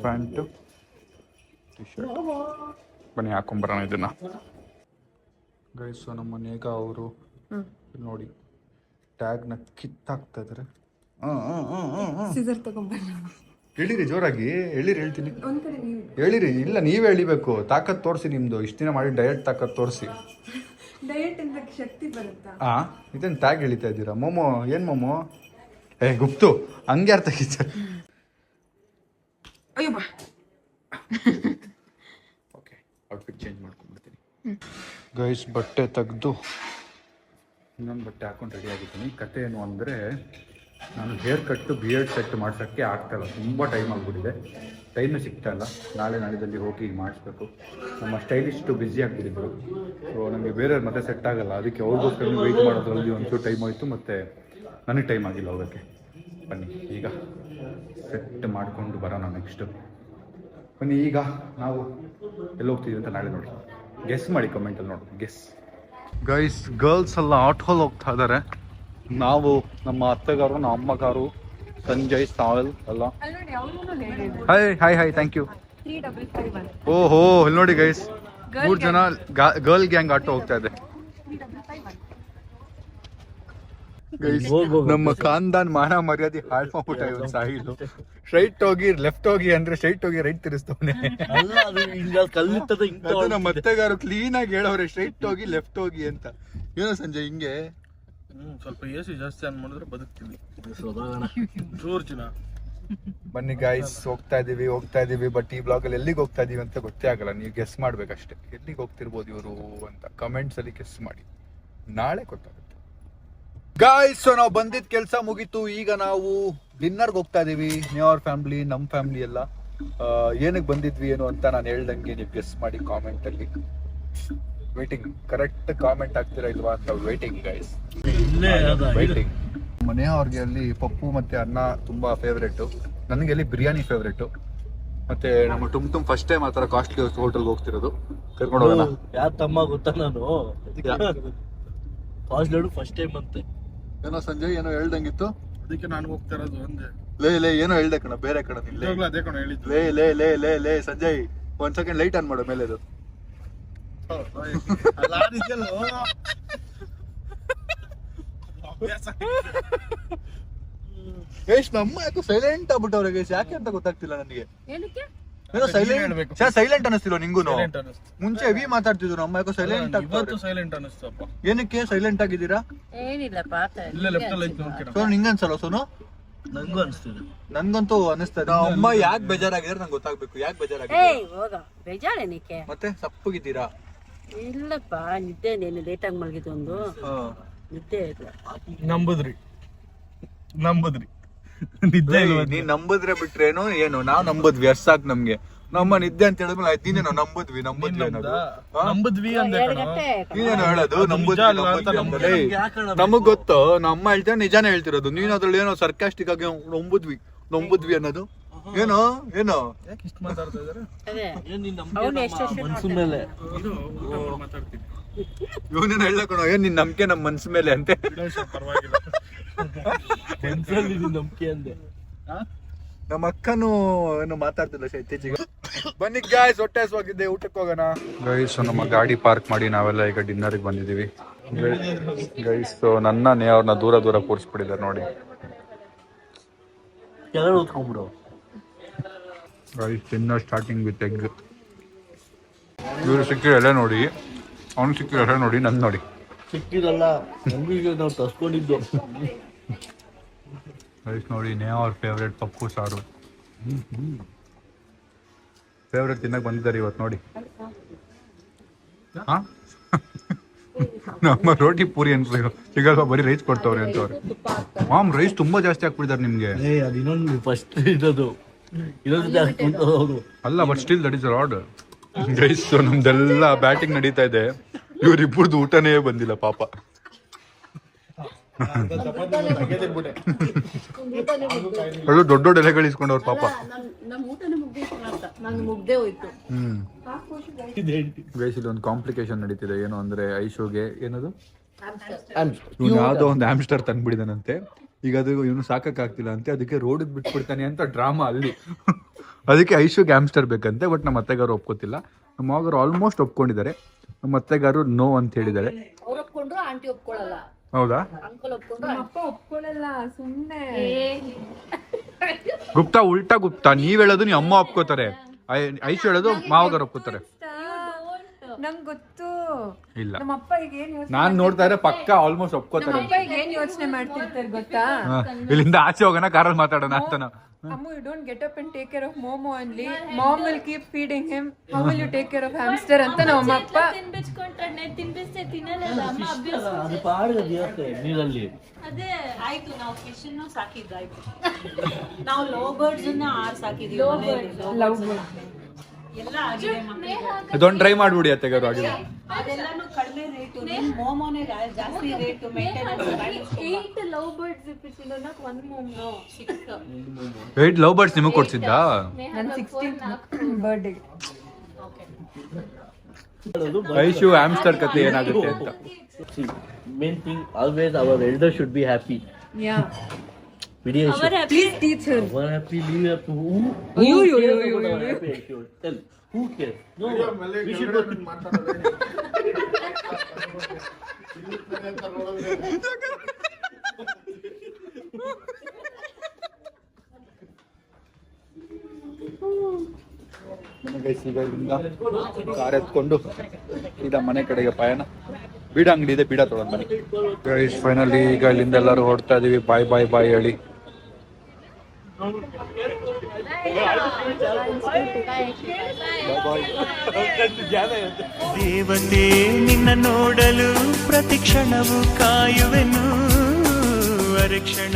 Pant, T shirt. ಬನ್ನಿ ಹಾಕೊಂಬರೋಣ ಇದನ್ನ. ಗೈಸ್, ನಮ್ಮ ಮನೆಗ ಅವರು ನೋಡಿ ಟ್ಯಾಗ್ನ ಕಿತ್ತಾಕ್ತಾ ಇದ್ದಾರೆ. ಹೇಳಿರಿ ಜೋರಾಗಿ, ಹೇಳಿರಿ, ಹೇಳ್ತೀನಿ. ಹೇಳಿರಿ. ಇಲ್ಲ, ನೀವೇ ಎಳಿಬೇಕು. ತಾಕತ್ ತೋರಿಸಿ ನಿಮ್ದು. ಇಷ್ಟು ದಿನ ಮಾಡಿ ಡಯಟ್ ತಾಕತ್ ತೋರಿಸಿ. ಇದೇನು ಟ್ಯಾಗ್ ಎಳಿತಾ ಇದ್ದೀರಾ? ಮೋಮೋ ಏನು ಮೋಮೋ? ಗುಪ್ತು ಹಂಗೆ ಅರ್ಥ ಆಗಿತ್ತು. ಓಕೆ, ಔಟ್ಫಿಟ್ ಚೇಂಜ್ ಮಾಡ್ಕೊಂಡ್ಬಿಡ್ತೀನಿ. ಗೈಸ್, ಬಟ್ಟೆ ತೆಗೆದು ಇನ್ನೊಂದು ಬಟ್ಟೆ ಹಾಕೊಂಡು ರೆಡಿ ಆಗಿದ್ದೀನಿ. ಕತೆ ಏನು ಅಂದರೆ, ನಾನು ಹೇರ್ ಕಟ್ಟು ಬಿಯರ್ಡ್ ಸೆಟ್ ಮಾಡ್ಸೋಕ್ಕೆ ಆಗ್ತಾಯಿಲ್ಲ. ತುಂಬ ಟೈಮ್ ಆಗಿಬಿಟ್ಟಿದೆ, ಟೈಮೇ ಸಿಗ್ತಾಯಿಲ್ಲ. ನಾಳೆದಲ್ಲಿ ಹೋಗಿ ಮಾಡಿಸ್ಬೇಕು. ನಮ್ಮ ಸ್ಟೈಲಿಸ್ಟು ಬ್ಯುಸಿ ಆಗಿಬಿಟ್ಟಿದ್ರು. ಸೊ ನನಗೆ ಬೇರೆ ಮತ್ತೆ ಸೆಟ್ ಆಗಲ್ಲ. ಅದಕ್ಕೆ ಅವ್ರಿಗೋಸ್ಕರ ವೆಯ್ಟ್ ಮಾಡೋದ್ರಲ್ಲಿ ಒಂಚೂರು ಟೈಮ್ ಹೋಯಿತು, ಮತ್ತು ನನಗೆ ಟೈಮ್ ಆಗಿಲ್ಲ ಹೋಗೋಕ್ಕೆ. ಬನ್ನಿ ಈಗ ಸೆಟ್ ಮಾಡಿಕೊಂಡು ಬರೋಣ ನೆಕ್ಸ್ಟ್. ಬನ್ನಿ, ಈಗ ನಾವು ಎಲ್ಲಿ ಹೋಗ್ತೀವಿ ಅಂತ ನಾಳೆ ನೋಡಿ ಗೆಸ್ ಮಾಡಿ ಕಮೆಂಟಲ್ಲಿ ನೋಡಿ. ಗೆಸ್ ಗೈಸ್, ಗರ್ಲ್ಸ್ ಎಲ್ಲ ಆಟೋಲ್ಲಿ ಹೋಗ್ತಾ ಇದ್ದಾರೆ. ನಾವು ನಮ್ಮ ಅತ್ತೆಗಾರು, ನಮ್ಮ ಅಮ್ಮಗಾರು, ಸಂಜಯ್, ಸಾವಲ್ ಎಲ್ಲ. Hi hi hi, thank you. ಓಹೋ, ಇಲ್ಲಿ ನೋಡಿ ಗೈಸ್, 3 ಜನ ಗರ್ಲ್ ಗ್ಯಾಂಗ್ ಆಟೋ ಹೋಗ್ತಾ ಇದೆ. ಗೈಸ್, ನಮ್ಮ ಖಾನ್ದಾನ್ ಮಾನ ಮರ್ಯಾದೆ ಹಾಳು ಮಾಡ್ಬಿಟ್ಟ ಇವನು ಸಾಹಿಲ್. ಸ್ಟ್ರೈಟ್ ಹೋಗಿ ಲೆಫ್ಟ್ ಹೋಗಿ ಅಂದ್ರೆ ಸ್ಟ್ರೈಟ್ ಹೋಗಿ ರೈಟ್ ತಿರ್ಸ್ತವನೆ. ನಮ್ಮ ಅತ್ತೆಗಾರು ಕ್ಲೀನ್ ಆಗಿ ಹೇಳವ್ರೆ ಸ್ಟ್ರೈಟ್ ಹೋಗಿ ಲೆಫ್ಟ್ ಹೋಗಿ ಅಂತ. ಏನೋ ಸಂಜಯ್ ಹಿಂಗೆ ಸ್ವಲ್ಪ ಎಸಿ ಜಾಸ್ತಿ ಆನ್ ಮಾಡಿದ್ರೆ ಬದುಕ್ತೀವಿ. ಬನ್ನಿ ಗೈಸ್, ಹೋಗ್ತಾ ಇದೀವಿ ಬಟ್ ಈ ಬ್ಲಾಗ್ ಅಲ್ಲಿ ಎಲ್ಲಿಗೆ ಹೋಗ್ತಾ ಇದೀವಿ ಅಂತ ಗೊತ್ತೇ ಆಗಲ್ಲ. ನೀವು ಗೆಸ್ ಮಾಡ್ಬೇಕಷ್ಟೇ ಎಲ್ಲಿಗೆ ಹೋಗ್ತಿರ್ಬೋದು ಇವರು ಅಂತ. ಕಮೆಂಟ್ಸ್ ಅಲ್ಲಿ ಗೆಸ್ ಮಾಡಿ, ನಾಳೆ ಗೊತ್ತಾಗುತ್ತೆ ಗೈಸ್. ಸೊ ನಾವು ಬಂದಿದ್ದ ಕೆಲಸ ಮುಗೀತು. ಈಗ ನಾವು ಡಿನ್ನರ್ಗೆ ಹೋಗ್ತಾ ಇದೀವಿ. ನ್ಯೂಯರ್ ಫ್ಯಾಮಿಲಿ, ನಮ್ಮ ಫ್ಯಾಮಿಲಿ ಎಲ್ಲ. ಏನಕ್ಕೆ ಬಂದಿದ್ವಿ ಏನು ಅಂತ ನಾನು ಹೇಳ್ದಂಗೆ ನೀವು ಗೆಸ್ ಮಾಡಿ ಕಾಮೆಂಟ್ ಅಲ್ಲಿ. ವೇಟಿಂಗ್, ಕರೆಕ್ಟ್ ಕಾಮೆಂಟ್ ಆಗ್ತೀರಾ ಇಲ್ವಾ ಅಂತ ವೇಟಿಂಗ್ ಗೈಸ್, ವೇಟಿಂಗ್. ಮನೆಯವ್ರಿಗೆ ಅಲ್ಲಿ ಪಪ್ಪು ಮತ್ತೆ ಅನ್ನ ತುಂಬಾ ಫೇವ್ರೇಟು. ನನಗೆ ಅಲ್ಲಿ ಬಿರಿಯಾನಿ ಫೇವ್ರೇಟು. ಮತ್ತೆ ನಮ್ಮ ಟುಮ್ ಫಸ್ಟ್ ಟೈಮ್ ಆ ಥರ ಕಾಸ್ಟ್ಲಿ ಹೋಟೆಲ್ಗೆ ಹೋಗ್ತಿರೋದು. ಕರ್ಕೊಂಡು ಹೋಗೋಣ. ಯಾರ ತಮ್ಮ ಗೊತ್ತಾ, ನಾನು ಫಸ್ಟ್ ಟೈಮ್ ಅಂತೆ. ಏನೋ ಸಂಜಯ್ ಏನೋ ಹೇಳ್ದಂಗಿತ್ತು, ಅದಕ್ಕೆ ನಾನು ಹೋಗ್ತಾ ಇರೋದು ಒಂದೇ. ಲೇ ಏನೋ ಹೇಳ್ದೆ ಕಣ, ಬೇರೆ ಕಣ. ಅದೇ ಕಣ ಹೇಳಿದ್ದು. ಲೇ ಸಂಜಯ್, ಒಂದ್ ಸೆಕೆಂಡ್ ಲೈಟ್ ಆನ್ ಮಾಡು ಮೇಲೆದು. ಗೈಸ್, ನಮ್ಮ ಯಾಕೋ ಸೈಲೆಂಟ್ ಆಗ್ಬಿಟ್ಟವ್ರೆ ಗೈಸ್, ಯಾಕೆ ಅಂತ ಗೊತ್ತಾಗ್ತಿಲ್ಲ ನನಗೆ. ಸೈಲೆಂಟ್ ಅನಿಸ್ತಿಲ್ಲ ನಿಂಗೂನು? ಮುಂಚೆ ಹೆವಿ ಮಾತಾಡ್ತಿದ್ರು, ನಮ್ಮ ಯಾಕೋ ಸೈಲೆಂಟ್ ಆಗ್ತಾರೆ. ಸೈಲೆಂಟ್ ಅನಿಸ್ತಪ್ಪ. ಏನಕ್ಕೆ ಸೈಲೆಂಟ್ ಆಗಿದ್ದೀರಾ? ಸೊ ನಿಂಗನ್ಸಲ್ಲ ಸೋನು? ನಂಗೂ ಅನಿಸ್ತಿದೆ. ನನ್ಗಂತೂ ಅನಿಸ್ತದೆ. ಅಮ್ಮ ಯಾಕೆ ಬೇಜಾರಾಗಿದ್ರೆ ನಂಗೆ ಗೊತ್ತಾಗ್ಬೇಕು. ಯಾಕೆ ಬೇಜಾರೇನಕ್ಕೆ? ಮತ್ತೆ ಸಪ್ಪಗಿದ್ದೀರಾ? ಇಲ್ಲಪ್ಪ, ನಿದ್ದೆ ಲೇಟ್ ಆಗಿ ಮಲಗಿದ್ದು, ಒಂದು ನಿದ್ದೆ ಇಲ್ಲ. ನಂಬುದ್ರಿ ನೀನ್ ನಂಬುದ್ರೆ ಬಿಟ್ರೇನು ಏನು, ನಾವ್ ನಂಬುದ್ವಿ ಅಷ್ಟ್ ಸಾಕು ನಮ್ಗೆ. ನಮ್ಮ ನಿದ್ದೆ ಅಂತ ಹೇಳಿದ್ಮೇಲೆ ಆಯ್ತು, ನೀನೇನು ನಂಬುದ್ವಿ ಅನ್ನೋದು. ನೀನೇನು ಹೇಳೋದು ನಂಬುದ್ವಿ. ನಮಗ್ ಗೊತ್ತು, ನಮ್ಮ ಹೇಳ್ತೇವೆ ನಿಜಾನೇ ಹೇಳ್ತಿರೋದು. ನೀನ್ ಅದ್ರಲ್ಲಿ ಏನೋ ಸರ್ಕಾಸ್ಟಿಕ್ ಆಗಿ ನಂಬುದ್ವಿ ಅನ್ನೋದು ಏನೋ ಇಷ್ಟು ಮಾತಾಡ್ತಾ ಇದಾರೆ. ಮನ್ಸು ಮೇಲೆ ಇವನೇನು ಹೇಳಕಣ, ಏನ್ ನಿನ್ ನಂಬಿಕೆ ನಮ್ ಮನ್ಸ್ ಮೇಲೆ ಅಂತೆ. ನಂಬಿಕೆ ಅಂದೆ. ನಮ್ಮ ಅಕ್ಕನು ಏನು ಮಾತಾಡ್ತಿಲ್ಲ ಇತ್ತೀಚೆಗೆ. ಬನ್ನಿ ಗಾಯ್ಸ್, ಹೊಟ್ಟೆ ಹಸುವಾಗಿದೆ, ಊಟಕ್ಕೆ ಹೋಗೋಣ ಗೈಸ್. ನಮ್ಮ ಗಾಡಿ ಪಾರ್ಕ್ ಮಾಡಿ ನಾವೆಲ್ಲ ಈಗ ಡಿನ್ನರ್ಗೆ ಬಂದಿದೀವಿ ಗೈಸ್. ನನ್ನ ಅವ್ರನ್ನ ದೂರ ಕೂರಿಸ್ಬಿಟ್ಟಿದ್ದಾರೆ ನೋಡಿ ಕೆಳಗಡೆ ಓದ್ಕೊಂಡ್ಬಿಡು guys. Dinner starting with egg. ಇವ್ರು ಸಿಕ್ಕಿರಲ್ಲ ನೋಡಿ, ಅವ್ನು ಸಿಕ್ಕಿರಲ್ಲ ನೋಡಿ, ನನ್ ನೋಡಿ. ಸಿಕ್ಕಿರಲ್ಲ, ನಮ್ಗೆ ನಾವು ತರ್ಸ್ಕೊಂಡಿದ್ದು ಗೈಸ್ ನೋಡಿ, ಅವ್ರ ಫೇವ್ರೇಟ್ ಪಪ್ಪು ಸಾರು. ಫೇವ್ರೇಟ್ ತಿನ್ನಕ್ ಬಂದಿದ್ದಾರೆ ಇವತ್ತು ನೋಡಿ. ಹಾ, ನಮ್ಮ ರೋಟಿ ಪೂರಿ ಅಂತ ಸಿಗಲ್ವಾ, ಬರೀ ರೈಸ್ ಕೊಡ್ತವ್ರೆ ಅಂತವ್ರೆ. ಮಾಮ್, ರೈಸ್ ತುಂಬಾ ಜಾಸ್ತಿ ಹಾಕ್ಬಿಟ್ಟಿದ್ದಾರೆ ನಿಮ್ಗೆ. ಅದು ಇನ್ನೊಂದು ಫಸ್ಟ್ ಇರೋದು ಅಲ್ಲ, but still that is Lad guys. ನಮ್ದೆಲ್ಲ ಬ್ಯಾಟಿಂಗ್ ನಡೀತಾ ಇದೆ, ಇವ್ರಿಬ್ಬರದು ಊಟನೇ ಬಂದಿಲ್ಲ ಪಾಪ. ಅದು ದೊಡ್ಡ ಎಲೆಗಳು ಇಸ್ಕೊಂಡವ್ರ ಪಾಪ. ಗೈಸ್, ಇಲ್ಲಿ ಒಂದು ಕಾಂಪ್ಲಿಕೇಶನ್ ನಡೀತಿದೆ. ಏನು ಅಂದ್ರೆ, ಐಶೋಗೆ ಏನದು ಯಾವ್ದೋ ಒಂದು ಆಮ್ಸ್ಟರ್ ತಂದ್ಬಿಡಿದಾನಂತೆ. ಈಗ ಅದು ಇವನು ಸಾಕಾಗ್ತಿಲ್ಲ ಅಂತೆ, ಅದಕ್ಕೆ ರೋಡ್ ಬಿಟ್ಬಿಡ್ತಾನೆ ಅಂತ ಡ್ರಾಮಾ ಅಲ್ಲಿ. ಅದಕ್ಕೆ ಐಶೋಗೆ ಆಮ್ಸ್ಟರ್ ಬೇಕಂತೆ. ಬಟ್ ನಮ್ಮ ಅತ್ತೆಗಾರು ಒಪ್ಕೋತಿಲ್ಲ. ನಮ್ಮ ಮಾವಗಾರು ಆಲ್ಮೋಸ್ಟ್ ಒಪ್ಕೊಂಡಿದ್ದಾರೆ, ನಮ್ಮ ಅತ್ತೆಗಾರು ನೋ ಅಂತ ಹೇಳಿದ್ದಾರೆ. ಹೌದಾ? ಗುಪ್ತಾ, ಉಲ್ಟಾ ಗುಪ್ತಾ, ನೀವ್ ಹೇಳೋದು ನೀವ್ ಅಮ್ಮ ಒಪ್ಕೋತಾರೆ, ಐಶು ಹೇಳೋದು ಮಾವಗಾರು ಒಪ್ಕೋತಾರೆ. ನಂಗೆ ಗೊತ್ತು. ಇಲ್ಲ, ನಮ್ಮಪ್ಪ ಈಗ ಏನ್ ನಾನ್ ನೋಡ್ತಾ ಇದ್ರೆ ಪಕ್ಕ ಆಲ್ಮೋಸ್ಟ್ ಒಪ್ಕೋತಾರೆ. ಏನ್ ಯೋಚನೆ ಮಾಡ್ತಿರ್ತಾರೆ ಗೊತ್ತಾ? ಇಲ್ಲಿಂದ ಆಚೆ ಹೋಗೋಣ, ಕಾರಲ್ಲಿ ಮಾತಾಡೋಣ ಅಂತ. Ammu, you don't get up and take care of Momo only. Mom will keep feeding him. How will you take care of hamster ಅಂತ ನಮ್ಮ ಅಪ್ಪ ಅದು ಪಾಡಿಗೆ ನೀರಲ್ಲಿ. ಅದೇ ಆಯ್ತು, ನಾವು ಫಿಶ್ ಸಾಕಿದ್ದಾಯ್ತು. ನಾವು ಲವ್ ಬರ್ಡ್ಸ್ 6 ಸಾಕಿದೀವಿ. ಅದೊಂದು ಟ್ರೈ ಮಾಡ್ಬಿಡಿ ಅತ್ತೆಗಾರು ಆಗಿದೆ. ಅದೆಲ್ಲಾನು ಕಡಿಮೆ ರೇಟು, ಮೋಮೋನೇ ಜಾಸ್ತಿ rate, maintenance. 8 love birds ಇಪ್ಪಿಸಿಲ್ಲ, not one momo. 8 love birds ನಿಮಗೆ ಕೊಡ್ಸಿದ್ದಾ? ನನ್ನ 16th ಬರ್ಡೇ. ಐಶು ಹ್ಯಾಮ್ಸ್ಟರ್ ಕತೆ ಏನಾಗುತ್ತೆ ಅಂತ. Main thing always our elder should be happy. Yeah. Please teach her. Our happy, leave happy. You. Happy, I should tell. Who cares? No, we should go. Car ಎತ್ಕೊಂಡು ಸೀದಾ ಮನೆ ಕಡೆಗೆ ಪಯಣ. ಬೀಡ ಅಂಗಡಿ ಇದೆ, ಬೀಡ ತೊಗೊಂಡು ಬನ್ನಿ. ಫೈನಲಿ ಈಗ ಇಲ್ಲಿಂದ ಎಲ್ಲರೂ ಹೊರಡ್ತಾ ಇದೀವಿ. ಬಾಯ್ ಬಾಯ್ ಬಾಯ್ ಹೇಳಿ. ದೇವತೆ ನಿನ್ನ ನೋಡಲು ಪ್ರತಿ ಕ್ಷಣವು ಕಾಯುವೆನು, ಅರೆ ಕ್ಷಣ